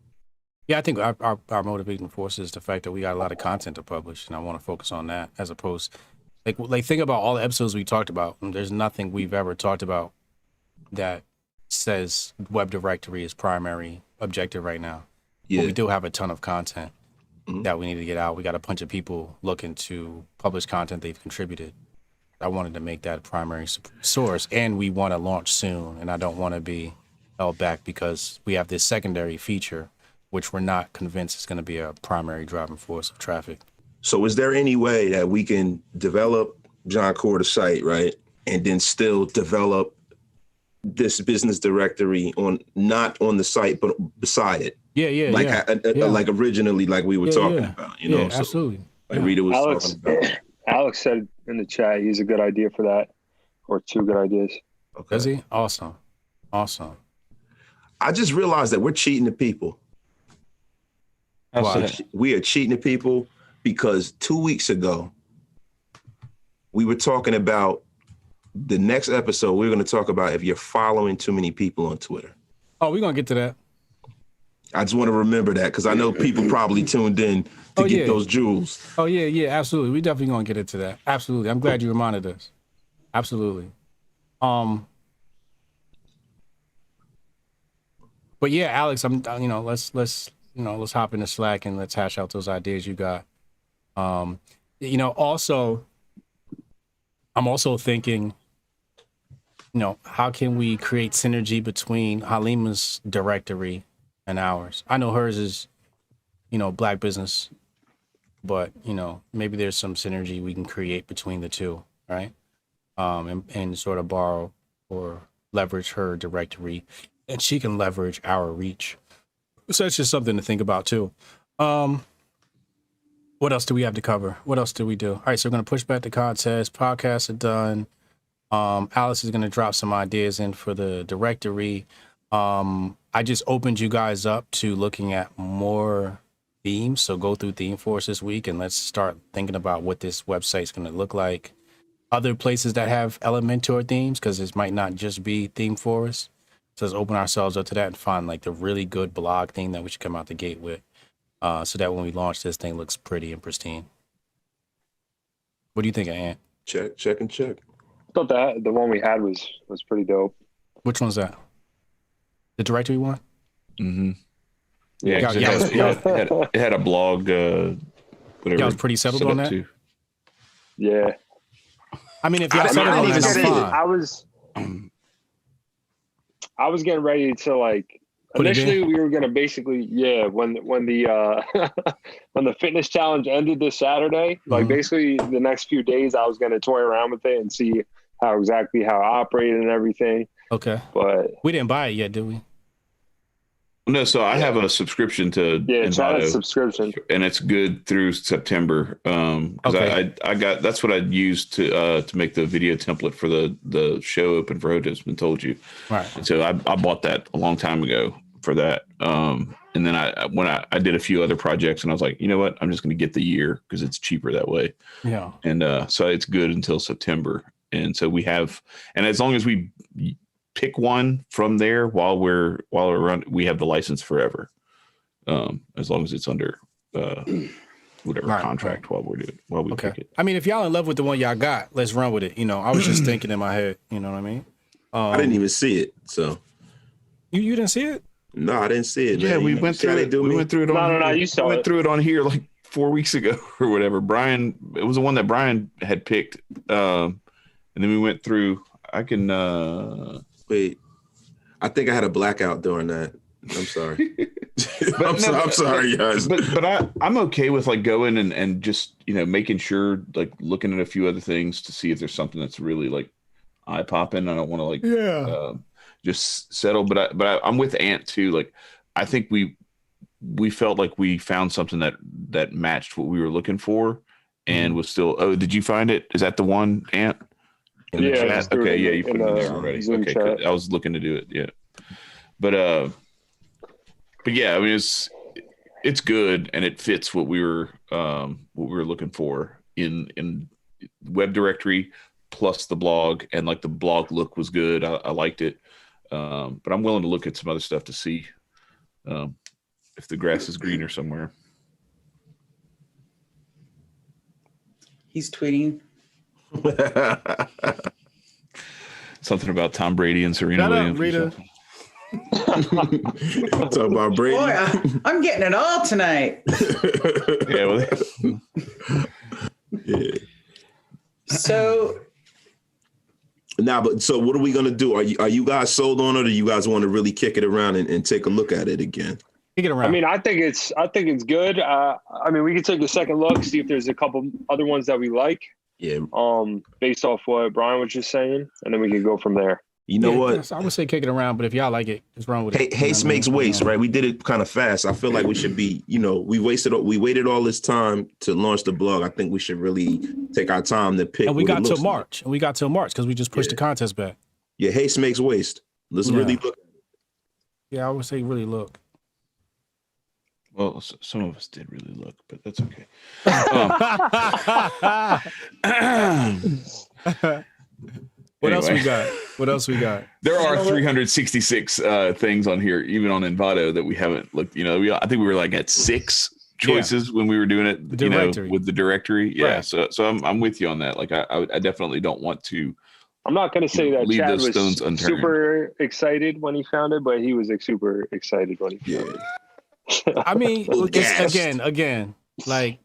Yeah, I think our motivating force is the fact that we got a lot of content to publish, and I want to focus on that as opposed, like think about all the episodes we talked about. And there's nothing we've ever talked about that says web directory is primary objective right now. Yeah. But we do have a ton of content that we need to get out. We got a bunch of people looking to publish content they've contributed. I wanted to make that primary source, and we want to launch soon, and I don't want to be held back because we have this secondary feature which we're not convinced is going to be a primary driving force of traffic. So is there any way that we can develop Jianchor, the site, right, and then still develop this business directory not on the site, but beside it? Yeah. Like originally, like we were talking about, you know? So, absolutely. Like Rita was talking about. Alex said in the chat he's a good idea for that, or 2 good ideas. Okay. Is he? Awesome. I just realized that we're cheating the people. We are cheating the people because 2 weeks ago, we were talking about the next episode. We're going to talk about if you're following too many people on Twitter. Oh, we're going to get to that. I just want to remember that because I know people probably tuned in to get those jewels. Oh, yeah, absolutely. We definitely going to get into that. Absolutely. I'm glad you reminded us. Absolutely. But yeah, Alex, let's hop into Slack and let's hash out those ideas you got. Also, I'm also thinking, how can we create synergy between Halima's directory and ours? I know hers is, Black business, but, maybe there's some synergy we can create between the two, right? And sort of borrow or leverage her directory, and she can leverage our reach. So that's just something to think about too. What else do we have to cover? What else do we do? All right, so we're going to push back the contest. Podcasts are done. Alice is going to drop some ideas in for the directory. I just opened you guys up to looking at more themes. So go through ThemeForce this week and let's start thinking about what this website is going to look like. Other places that have Elementor themes, because this might not just be ThemeForce. So let's open ourselves up to that and find like the really good blog theme that we should come out the gate with, so that when we launch this thing looks pretty and pristine. What do you think, Ant? Check. I thought that the one we had was pretty dope. Which one's that? The directory one? Mm-hmm. Yeah, it had a blog. Whatever. Y'all was pretty settled on that. Too. Yeah. I mean, if y'all settled on that, I'm fine. I was getting ready to like. Initially, we were gonna basically, when the when the fitness challenge ended this Saturday, like basically the next few days, I was gonna toy around with it and see how it operated and everything. Okay, but we didn't buy it yet, did we? No, so I have a subscription to Envato, a subscription, and it's good through September. Because I got that's what I'd used to make the video template for the show Open for Hotep, been told you. Right. And so I bought that a long time ago for that. And then I did a few other projects, and I was like, you know what, I'm just going to get the year because it's cheaper that way. Yeah. And so it's good until September. And so we have, and as long as we pick one from there while we're running, we have the license forever. As long as it's under whatever contract while we pick it. I mean, if y'all in love with the one y'all got, let's run with it. You know, I was just thinking in my head. You know what I mean? I didn't even see it. So you didn't see it? No, I didn't see it. Yeah, man. we went through it. We went through it. No, you saw it. We went through it on here like 4 weeks ago or whatever. Brian, it was the one that Brian had picked, and then we went through. I can wait. I think I had a blackout during that. I'm sorry. I'm sorry, guys. But I'm okay with like going and just, you know, making sure, like looking at a few other things to see if there's something that's really like eye popping. I don't want to like just settle. But I'm with Ant too. Like I think we felt like we found something that matched what we were looking for and was still. Oh, did you find it? Is that the one, Ant? Yeah. Okay. Yeah, you put it in there already. Zoom Okay, chat. good. I was looking to do it. Yeah. But yeah, I mean it's good and it fits what we were looking for in web directory plus the blog, and like the blog look was good. I liked it. But I'm willing to look at some other stuff to see if the grass is greener somewhere. He's tweeting. Something about Tom Brady and Serena Williams. Rita. Talk about Brady. Boy, I'm getting it all tonight. Yeah. Well, Yeah. So So what are we gonna do? Are you guys sold on it, or do you guys want to really kick it around and take a look at it again? Kick it around. I mean, I think it's good. I mean, we can take a second look, see if there's a couple other ones that we like. Yeah. Based off what Brian was just saying, and then we can go from there. You know what? Yes, I would say kick it around, but if y'all like it, it's wrong with it. Haste makes waste, right? We did it kind of fast. I feel like we should be, you know, we waited all this time to launch the blog. I think we should really take our time to pick. And we got till March. And we got till March because we just pushed the contest back. Yeah, haste makes waste. Let's really look. Yeah, I would say really look. well, some of us did really look, but that's okay. What else we got? What else we got? There are 366 things on here, even on Envato, that we haven't looked. You know, I think we were like at 6 choices when we were doing it. You know, with the directory. Yeah. Right. So I'm with you on that. Like I definitely don't want to. I'm not going to say that leave Chad those was stones unturned. super excited when he found it, but he was like, super excited when he found it. I mean, again, like.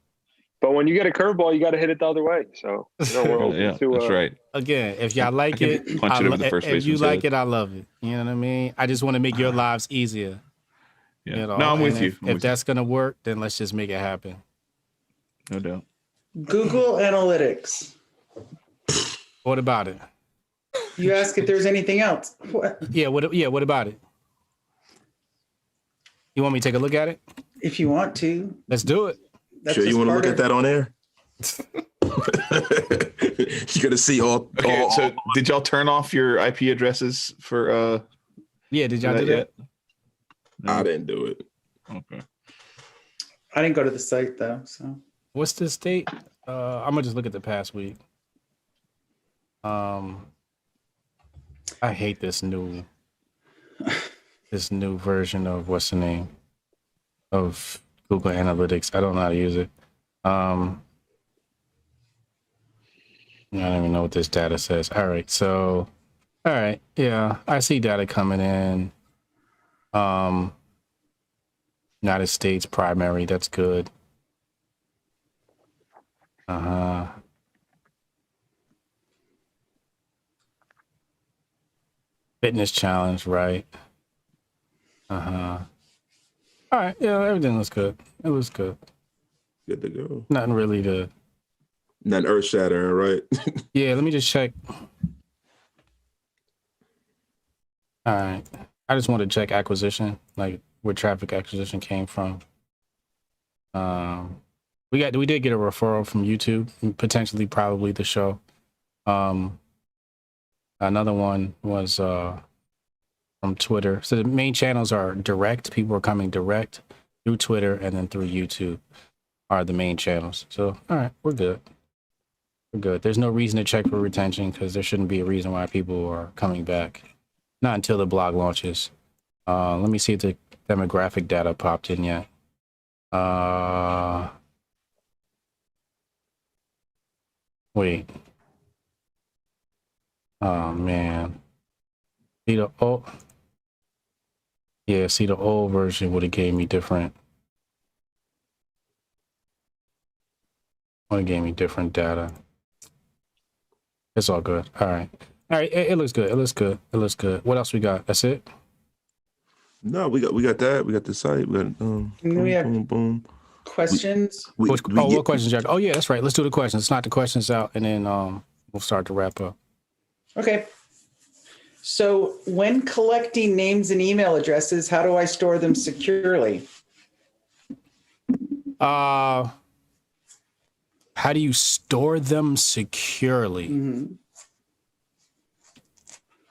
But when you get a curveball, you got to hit it the other way. So you know, we're open to, that's right. Again, if y'all like it, if you like it, I love it. You know what I mean? I just want to make your lives easier. Yeah. You know? No, I'm with you. If that's gonna work, then let's just make it happen. No doubt. Google Analytics. What about it? You ask if there's anything else. What? Yeah. What about it? You want me to take a look at it? If you want to. Let's do it. That's sure you want to look at that on air? You're gonna see all. Okay, so did y'all turn off your IP addresses for? Yeah, did y'all do that? No. I didn't do it. Okay. I didn't go to the site though. So what's the state? I'm gonna just look at the past week. I hate this new version of what's the name of Google Analytics. I don't know how to use it. I don't even know what this data says. All right. Yeah, I see data coming in. United States primary. That's good. Fitness challenge, right? All right. Yeah, everything was good. It was good. Good to go. Nothing really to. Nothing earth shattering, right? Yeah, let me just check. All right. I just want to check acquisition, like where traffic acquisition came from. We did get a referral from YouTube, potentially probably the show. Another one was from Twitter. So the main channels are direct. People are coming direct through Twitter and then through YouTube are the main channels. So all right, we're good. We're good. There's no reason to check for retention because there shouldn't be a reason why people are coming back. Not until the blog launches. Let me see if the demographic data popped in yet. Wait. Oh man. See the old, yeah, see the old version would have gave me different. Would have gave me different data. It's all good. All right. All right. It looks good. It looks good. It looks good. What else we got? That's it? No, we got that. We got the site. We got boom, boom. Questions? What questions, Jack? Oh yeah, that's right. Let's do the questions. Let's knock the questions out, and then we'll start to wrap up. Okay. So when collecting names and email addresses, how do I store them securely? How do you store them securely? Mm-hmm.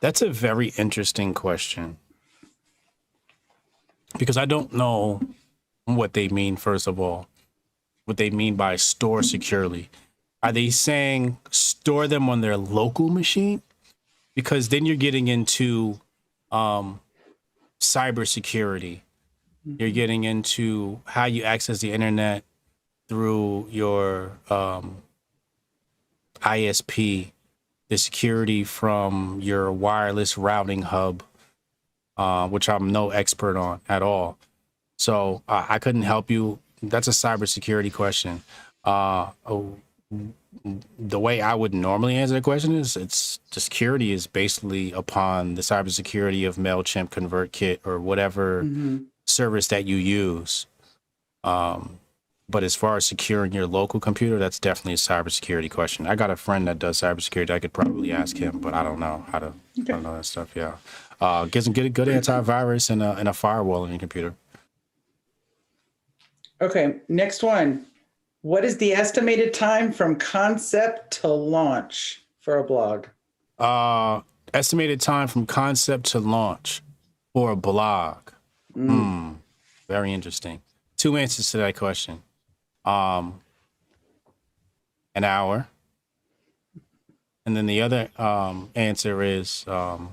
That's a very interesting question. Because I don't know what they mean, first of all. What they mean by store securely. Are they saying store them on their local machine? Because then you're getting into cybersecurity. You're getting into how you access the internet through your ISP, the security from your wireless routing hub, which I'm no expert on at all. So I couldn't help you. That's a cybersecurity question. The way I would normally answer the question is the security is basically upon the cybersecurity of MailChimp, ConvertKit, or whatever service that you use. But as far as securing your local computer, that's definitely a cybersecurity question. I got a friend that does cybersecurity. I could probably ask him, but I don't know how to. I don't know that stuff. Yeah, get a good antivirus and a firewall on your computer. Okay, next one. What is the estimated time from concept to launch for a blog? Estimated time from concept to launch for a blog. Very interesting. Two answers to that question. An hour. And then the other answer is for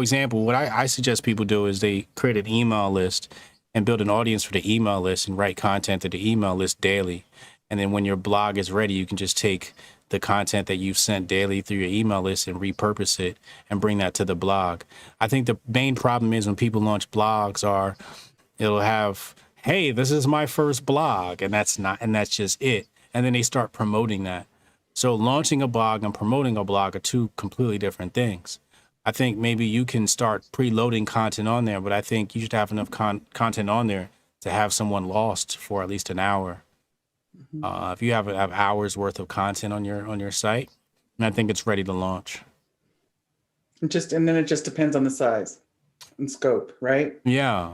example, what I suggest people do is they create an email list and build an audience for the email list and write content to the email list daily. And then when your blog is ready, you can just take the content that you've sent daily through your email list and repurpose it and bring that to the blog. I think the main problem is when people launch blogs it'll have, hey, this is my first blog, and that's just it. And then they start promoting that. So launching a blog and promoting a blog are two completely different things. I think maybe you can start preloading content on there, but I think you should have enough content on there to have someone lost for at least an hour. If you have hours worth of content on your site, I think it's ready to launch. And then it just depends on the size and scope, right? Yeah.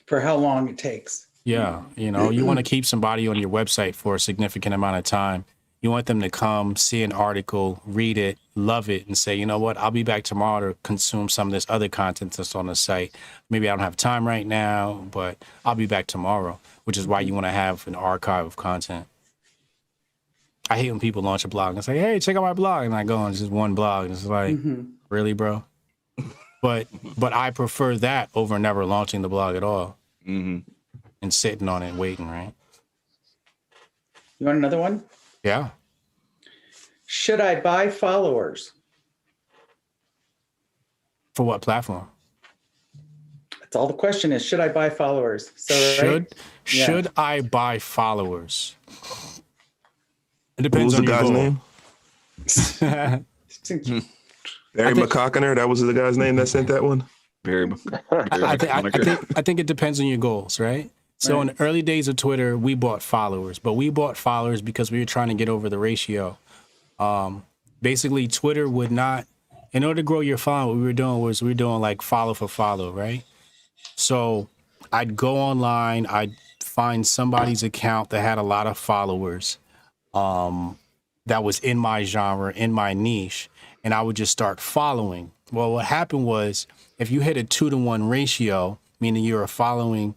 For how long it takes. Yeah, you want to keep somebody on your website for a significant amount of time. You want them to come, see an article, read it, love it, and say, you know what, I'll be back tomorrow to consume some of this other content that's on the site. Maybe I don't have time right now, but I'll be back tomorrow, which is why you want to have an archive of content. I hate when people launch a blog and say, hey, check out my blog. And I go on just one blog and it's like, really, bro? But I prefer that over never launching the blog at all and sitting on it waiting, right? You want another one? Yeah. Should I buy followers? For what platform? That's all the question is. Should I buy followers? So should I buy followers? It depends on the your guy's name. Barry McCockiner. That was the guy's name that sent that one. Barry. I think it depends on your goals, right? So in the early days of Twitter, we bought followers, but we bought followers because we were trying to get over the ratio. Basically, Twitter would not, in order to grow your following, what we were doing like follow for follow, right? So I'd go online, I'd find somebody's account that had a lot of followers that was in my genre, in my niche, and I would just start following. Well, what happened was if you hit a 2-to-1 ratio, meaning you were following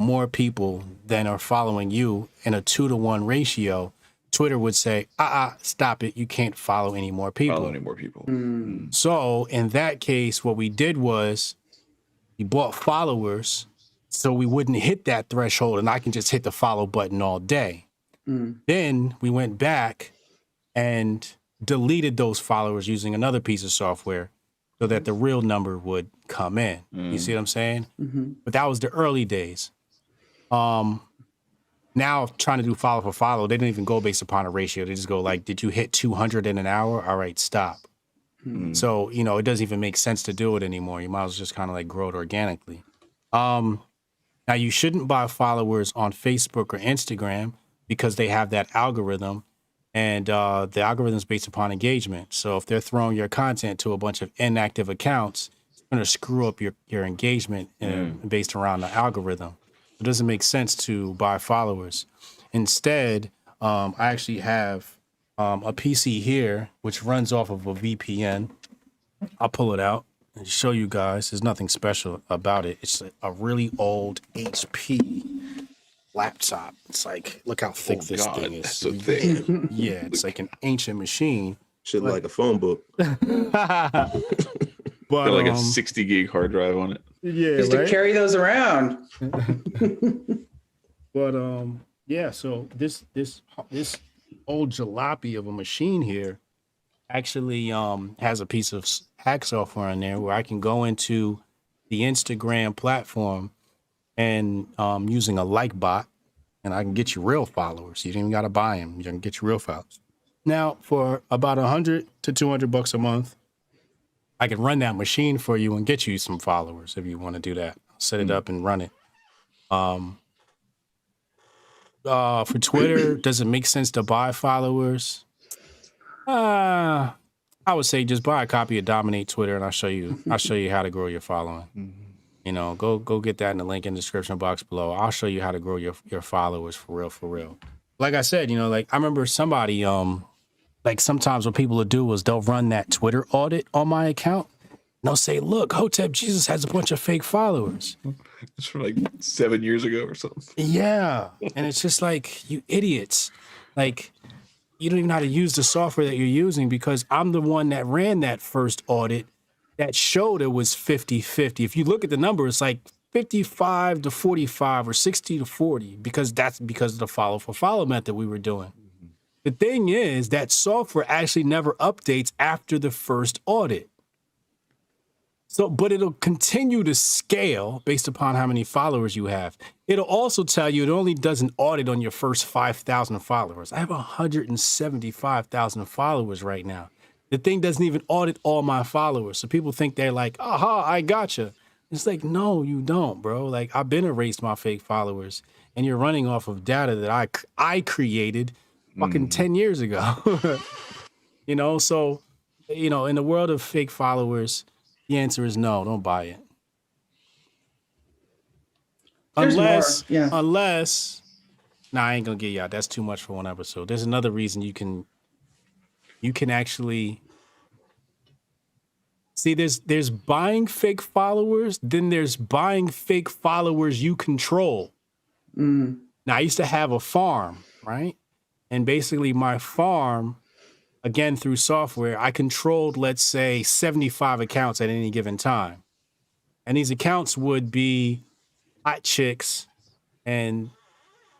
more people than are following you in a 2-to-1 ratio, Twitter would say, stop it. You can't follow any more people. So in that case, what we did was we bought followers so we wouldn't hit that threshold and I can just hit the follow button all day. Then we went back and deleted those followers using another piece of software so that the real number would come in. You see what I'm saying? But that was the early days. Now trying to do follow for follow, they don't even go based upon a ratio. They just go like, did you hit 200 in an hour? All right, stop. So, you know, it doesn't even make sense to do it anymore. You might as well just kind of like grow it organically. Now you shouldn't buy followers on Facebook or Instagram because they have that algorithm, and the algorithm is based upon engagement. So if they're throwing your content to a bunch of inactive accounts, it's going to screw up your engagement based around the algorithm. It doesn't make sense to buy followers. Instead, I actually have a PC here, which runs off of a VPN. I'll pull it out and show you guys. There's nothing special about it. It's a really old HP laptop. It's like, look how thick this thing is. So thick. Yeah, it's like an ancient machine. Shit, like a phone book. But like a 60 gig hard drive on it. Yeah, just to carry those around. But yeah, so this old jalopy of a machine here actually has a piece of hack software in there where I can go into the Instagram platform and using a like bot, and I can get you real followers. You don't even got to buy them. You can get you real followers. Now, for about $100 to $200 a month, I can run that machine for you and get you some followers if you want to do that. Set it up and run it. For Twitter, does it make sense to buy followers? I would say just buy a copy of Dominate Twitter, and I'll show you how to grow your following. You know, go get that in the link in the description box below. I'll show you how to grow your followers for real. Like I said, you know, like I remember somebody like sometimes what people will do is they'll run that Twitter audit on my account. And they'll say, look, Hotep Jesus has a bunch of fake followers. It's from like 7 years ago or something. Yeah. And it's just like, you idiots. Like, you don't even know how to use the software that you're using, because I'm the one that ran that first audit that showed it was 50-50. If you look at the number, it's like 55 to 45 or 60 to 40, because that's because of the follow for follow method we were doing. The thing is that software actually never updates after the first audit. So, but it'll continue to scale based upon how many followers you have. It'll also tell you it only does an audit on your first 5,000 followers. I have 175,000 followers right now. The thing doesn't even audit all my followers. So people think they're like, aha, I gotcha. It's like, no, you don't, bro. Like, I've been erased my fake followers, and you're running off of data that I created fucking 10 years ago. You know, so, you know, in the world of fake followers, the answer is no, don't buy it. Unless, I ain't gonna get you out. That's too much for one episode. There's another reason you can actually see, there's buying fake followers, then there's buying fake followers you control. Now, I used to have a farm, right? And basically my farm, again, through software, I controlled, let's say, 75 accounts at any given time. And these accounts would be hot chicks, and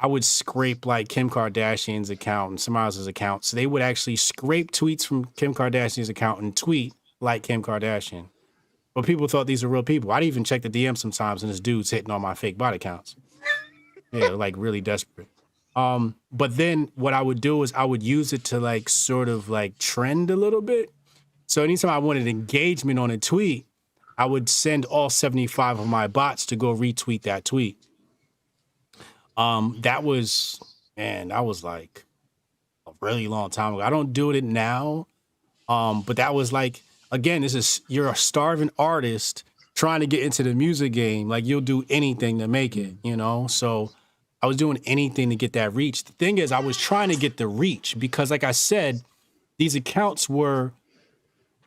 I would scrape like Kim Kardashian's account and somebody else's account. So they would actually scrape tweets from Kim Kardashian's account and tweet like Kim Kardashian. But people thought these were real people. I'd even check the DM sometimes, and this dude's hitting on my fake bot accounts. Yeah, like really desperate. But then what I would do is I would use it to like sort of like trend a little bit. So anytime I wanted engagement on a tweet, I would send all 75 of my bots to go retweet that tweet. That was like a really long time ago. I don't do it now. But that was like, again, you're a starving artist trying to get into the music game. Like, you'll do anything to make it, you know? So I was doing anything to get that reach. The thing is, I was trying to get the reach because, like I said, these accounts were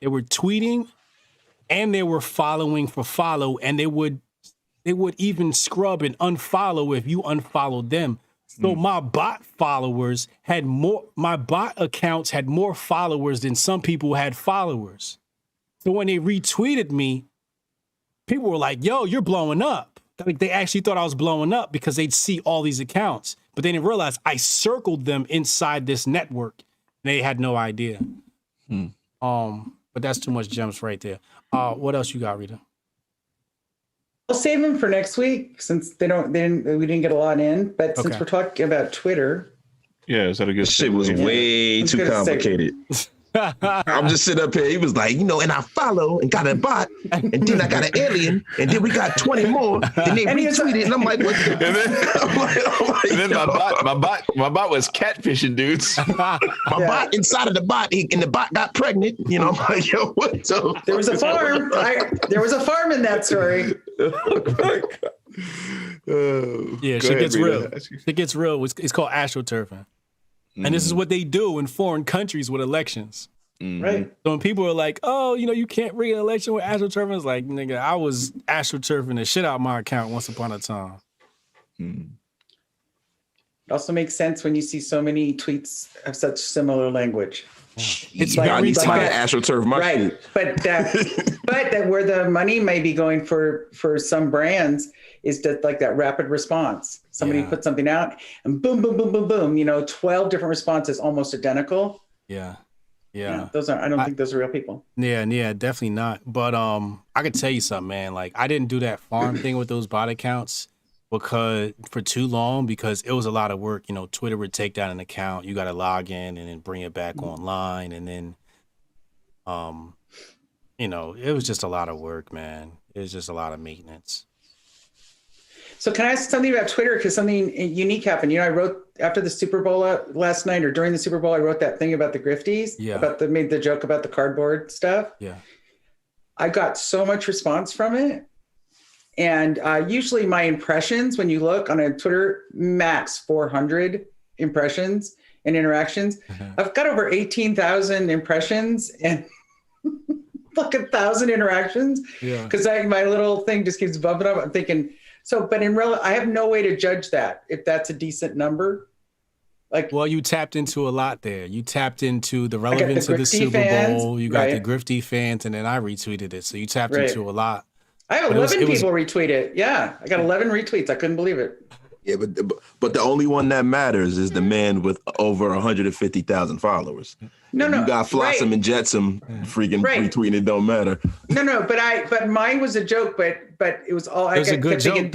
tweeting and they were following for follow, and they would they would even scrub and unfollow if you unfollowed them. So my bot accounts had more followers than some people had followers. So when they retweeted me, people were like, yo, you're blowing up. Like they actually thought I was blowing up because they'd see all these accounts, but they didn't realize I circled them inside this network. And they had no idea. But that's too much gems right there. What else you got, Rita? I'll save them for next week since we didn't get a lot in. But since we're talking about Twitter, is that a good? Shit was way too complicated. I'm just sitting up here. He was like, and I follow and got a bot, and then I got an alien, and then we got 20 more, and they retweeted, and I'm like, what? And then my bot was catfishing dudes. My bot inside of the bot, and the bot got pregnant. I'm like, yo, what? So there was a farm. There was a farm in that story. Shit gets real. It gets real. It's called astroturfing. And this is what they do in foreign countries with elections. Right. So when people are like, oh, you can't rig an election with astroturfing, it's like, nigga, I was astroturfing the shit out of my account once upon a time. It also makes sense when you see so many tweets of such similar language. It's like, very tight. AstroTurf, right? But that where the money may be going for some brands is that like that rapid response. Somebody put something out and boom, boom, boom, boom, boom. 12 different responses, almost identical. Yeah. Those are. I don't think those are real people. Yeah, definitely not. But I could tell you something, man. Like I didn't do that farm thing with those bot accounts for too long because it was a lot of work. Twitter would take down an account, you got to log in and then bring it back online, and then, it was just a lot of work, man. It was just a lot of maintenance. So can I ask something about Twitter? Because something unique happened. I wrote after the Super Bowl last night or during the Super Bowl, I wrote that thing about the Grifties. Yeah. Made the joke about the cardboard stuff. Yeah. I got so much response from it. And usually my impressions, when you look on a Twitter, max 400 impressions and interactions. I've got over 18,000 impressions and like 1,000 interactions. Yeah. Because my little thing just keeps bumping up. I'm thinking, but I have no way to judge that, if that's a decent number. Well, you tapped into a lot there. You tapped into the relevance of the Super Bowl. You got the Grifty fans, and then I retweeted it. So you tapped into a lot. I have 11 people retweet it. Yeah, I got 11 retweets. I couldn't believe it. Yeah, but the only one that matters is the man with over 150,000 followers. No, you got Flossom and Jetsam freaking retweeting. It don't matter. No, but mine was a joke. But it was all. It was a good joke,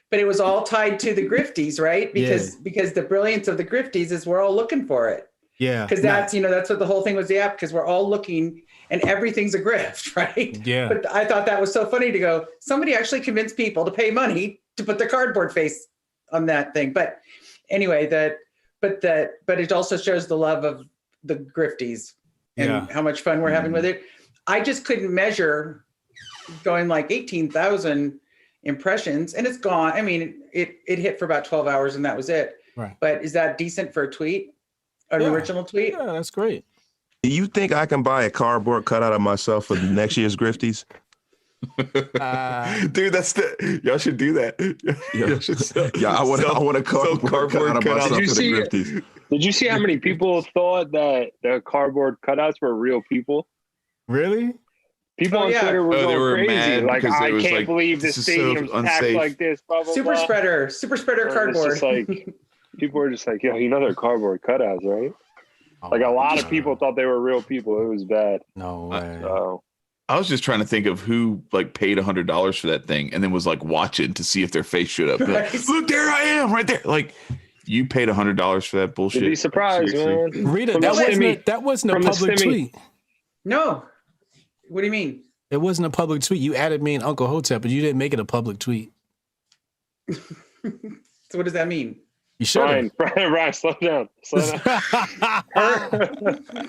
but it was all tied to the Grifties, right? Because the brilliance of the Grifties is we're all looking for it. Yeah. Because that's that's what the whole thing was, the app, because we're all looking and everything's a grift, right? Yeah. But I thought that was so funny to go, somebody actually convinced people to pay money to put their cardboard face on that thing. But anyway, but it also shows the love of the Grifties and how much fun we're having with it. I just couldn't measure going like 18,000 impressions and it's gone. I mean, it hit for about 12 hours and that was it. Right. But is that decent for a tweet? An original tweet? Yeah, that's great. Do you think I can buy a cardboard cutout of myself for next year's Grifties? Dude, y'all should do that. Y'all should I want a cardboard cutout of myself for the Grifties. Did you see how many people thought that the cardboard cutouts were real people? Really? People on Twitter were going crazy. Like, I can't believe the stadium's packed like this. Blah, blah, super spreader cardboard. It's just like, people were just like, yo, they're cardboard cutouts, right? Like a lot of people thought they were real people. It was bad. No way. I was just trying to think of who paid $100 for that thing and then was watching to see if their face showed up. Right. Like, look, there I am right there. Like, you paid $100 for that bullshit. You'd be surprised, man. Rita, that wasn't a public tweet. No. What do you mean? It wasn't a public tweet. You added me and Uncle Hotep, but you didn't make it a public tweet. So what does that mean? You should. Brian, slow down.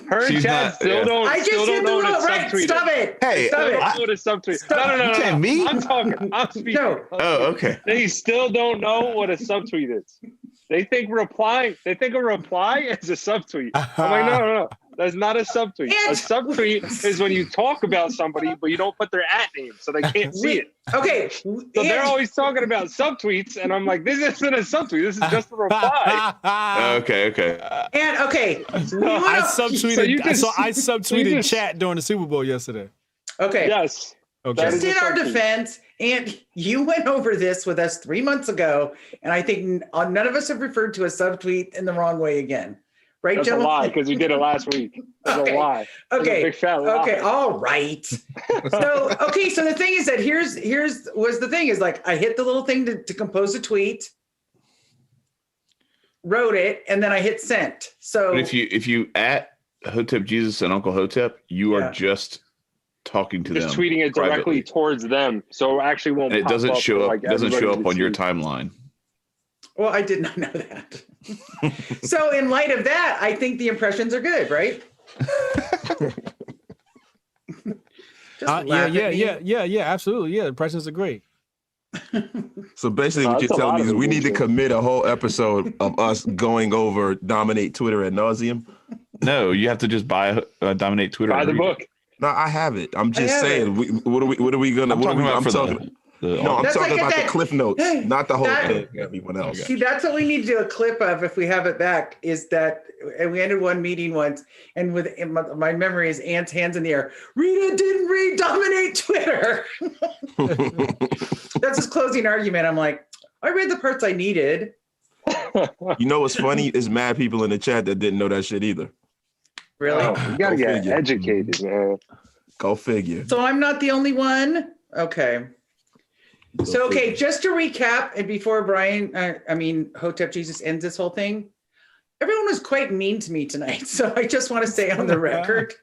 Her chat still don't. I just hit the wrong. Right, stop it. Hey, stop it. What a subtweet. No. Me? I'm talking. I'm speaking. No. Oh, okay. They still don't know what a subtweet is. They think a reply is a subtweet. I'm like, no. That's not a subtweet. A subtweet is when you talk about somebody, but you don't put their @name, so they can't see it. Okay. So they're always talking about subtweets, and I'm like, this isn't a subtweet. This is just a reply. Okay. And okay. I subtweeted chat during the Super Bowl yesterday. Okay. Yes. Okay. Just in our defense, and you went over this with us 3 months ago, and I think none of us have referred to a subtweet in the wrong way again. Right, That's gentlemen? a lie, because we did it last week. That's a lie. Okay. A big fat lie. Okay. All right. So the thing is that here's the thing is like I hit the little thing to compose a tweet, wrote it, and then I hit send. So but if you @Hotep Jesus and Uncle Hotep, you are just talking to them. Just tweeting it directly towards them, so it actually won't. And it doesn't show up. Doesn't show up on your timeline. Well, I did not know that. So in light of that, I think the impressions are good, right? Yeah, absolutely. Yeah, the impressions are great. So basically what you're telling me is we need to commit a whole episode of us going over Dominate Twitter ad nauseum. No, you have to just buy Dominate Twitter. Buy the book. No, I have it. I'm just saying. What are we gonna? I'm talking about the cliff notes, not the whole thing. Everyone else. See, that's what we need to do a clip of if we have it back. Is that and we ended one meeting once, and my memory is Ant's hands in the air. Rita didn't read Dominate Twitter. That's his closing argument. I'm like, I read the parts I needed. You know what's funny? There's mad people in the chat that didn't know that shit either. Really? You gotta get educated, man. Go figure. So I'm not the only one. Okay. Just to recap, and before Hotep Jesus ends this whole thing, everyone was quite mean to me tonight. So I just want to say on the record.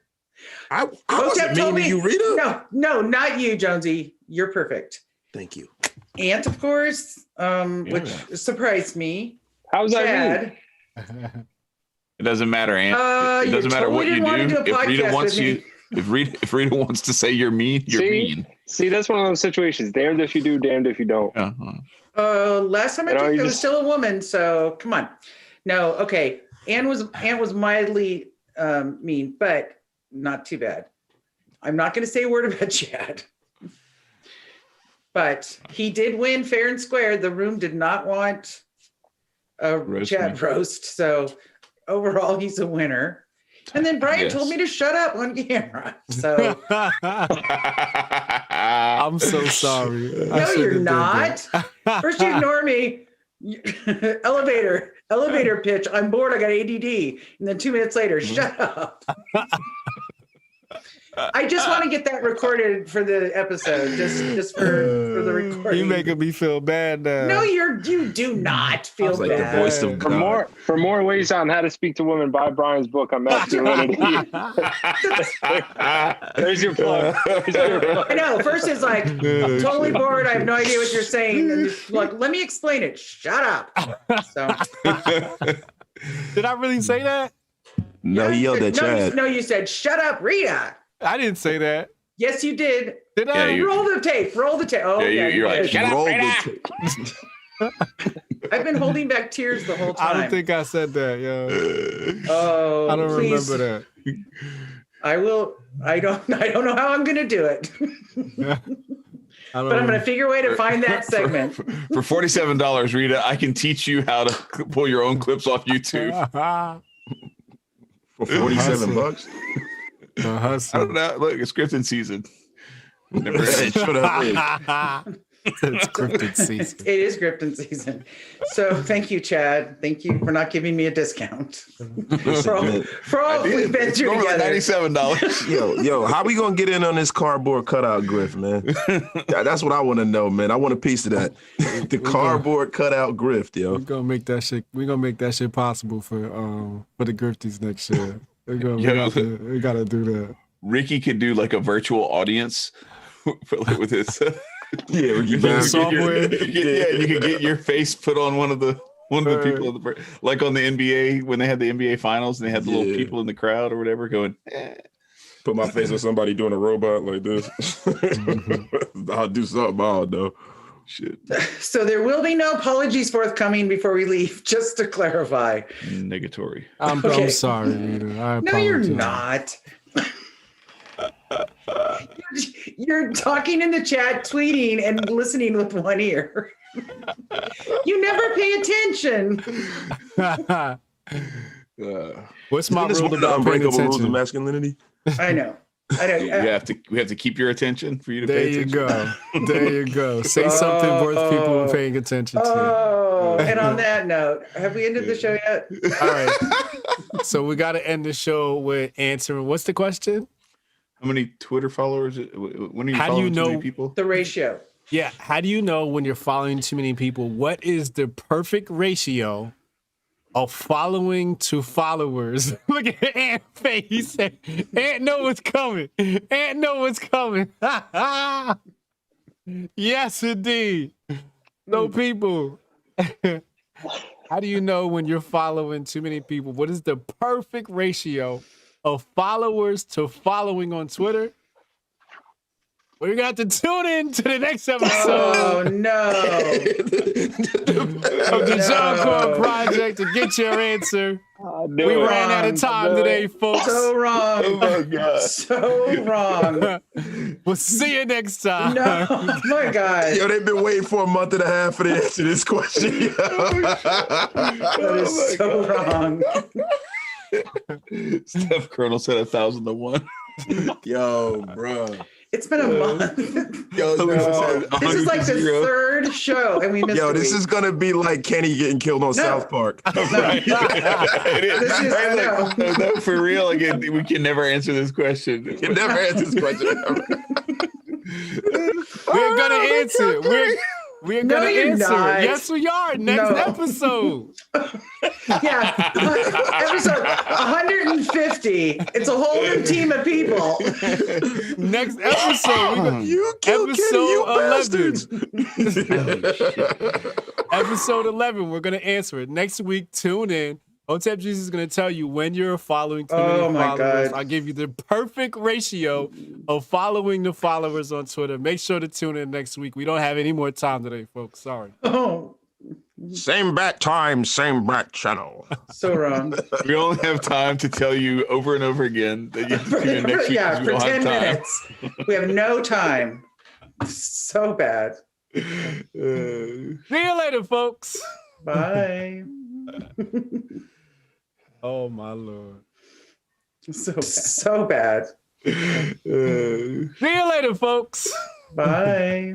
I wasn't mean to you, Rita. No, not you, Jonesy. You're perfect. Thank you. Ant, of course, which surprised me. How's that mean? It doesn't matter, Ant. It doesn't matter what you do. If Rita wants to say you're mean, you're mean. See, that's one of those situations. Damned if you do, damned if you don't. Last time I checked, I was still a woman. So come on. No, okay. Ant was mildly mean, but not too bad. I'm not going to say a word about Chad. But he did win fair and square. The room did not want a Chad roast. So overall, he's a winner. And then Brian told me to shut up on camera. So I'm so sorry. No, you're not. First you ignore me. Elevator pitch. I'm bored. I got ADD. And then 2 minutes later, shut up. I just want to get that recorded for the episode, just for the recording. You making me feel bad now. No, you do not feel bad. The voice of God. For more ways on how to speak to women, buy Brian's book on masculinity. There's your plug. I know. First it's like, I'm totally bored. I have no idea what you're saying. And it's like, let me explain it. Shut up. So. Did I really say that? No, he yelled at Chad. No, you said, shut up, Rita. I didn't say that. Yes, you did. Did I? Roll the tape. Oh, yeah, you're right. Shut up, Rita. I've been holding back tears the whole time. I don't think I said that, yo. Oh, I don't remember that. I will. I don't know how I'm going to do it. But I'm going to figure a way to find that segment. For $47, Rita, I can teach you how to pull your own clips off YouTube. For $47? I don't know. Look, it's Grifting season. Never shut up. It's Grifting season. It is Grifting season. So thank you, Chad. Thank you for not giving me a discount. for all we've been through together. $97. Yo, how we gonna get in on this cardboard cutout grift, man? That's what I want to know, man. I want a piece of that. The cardboard cutout grift, yo. We're gonna make that shit possible for the Grifties next year. We gotta do that. Ricky could do like a virtual audience with his software. You could get your face put on one of the people like on the NBA when they had the NBA finals and they had the little people in the crowd or whatever going. Put my face on somebody doing a robot like this. I'll do something odd though. Shit. So there will be no apologies forthcoming before we leave, just to clarify. Negatory. I'm sorry, Rita. I No, you're apologize. not. You're talking in the chat, tweeting, and listening with one ear. You never pay attention. What's my rule about paying unbreakable rules of attention? masculinity? I know. We have to keep your attention for you to pay attention. There you go. Say something worth people paying attention to. Oh, and on that note, have we ended the show yet? All right. So we got to end the show with answering. What's the question? How many Twitter followers? When are you How do following you too know many people? The ratio. Yeah. How do you know when you're following too many people? What is the perfect ratio of following to followers? Look at Ant's face. Ant know what's coming. Ant know what's coming. Yes, indeed. No people. How do you know when you're following too many people? What is the perfect ratio of followers to following on Twitter? We're going to have to tune in to the next episode. Oh, no. Of the Jianchor Project to get your answer. We ran out of time today, folks. So wrong. Oh, my God. So wrong. We'll see you next time. No, oh my God. Yo, they've been waiting for a month and a half for the answer to this question. That is so wrong. Steph Colonel said 1,000-1. Yo, bro. It's been a month. Yo, This is like the third show, and we missed Yo, a this week. is gonna be like Kenny getting killed on South Park. Right. It is. This is- I know. No, for real. Again, we can never answer this question. You never answer this question. We're going to answer it. We're No, going to you're answer not. it. Yes, we are. Next No. episode. Yeah, episode 150. It's a whole new team of people. Next episode. You killed Kenny, you bastards. Episode 11. We're going to answer it. Next week, tune in. Hotep Jesus is going to tell you when you're following too many Oh, my followers. God. I'll give you the perfect ratio of following the followers on Twitter. Make sure to tune in next week. We don't have any more time today, folks. Sorry. Oh, Same bat time, same bat channel. so wrong. We only have time to tell you over and over again that you have to tune in next week. Yeah, 'cause we for don't have 10 time. minutes. We have no time. So bad. See you later, folks. Bye. Oh, my Lord. So bad. See you later, folks. Bye.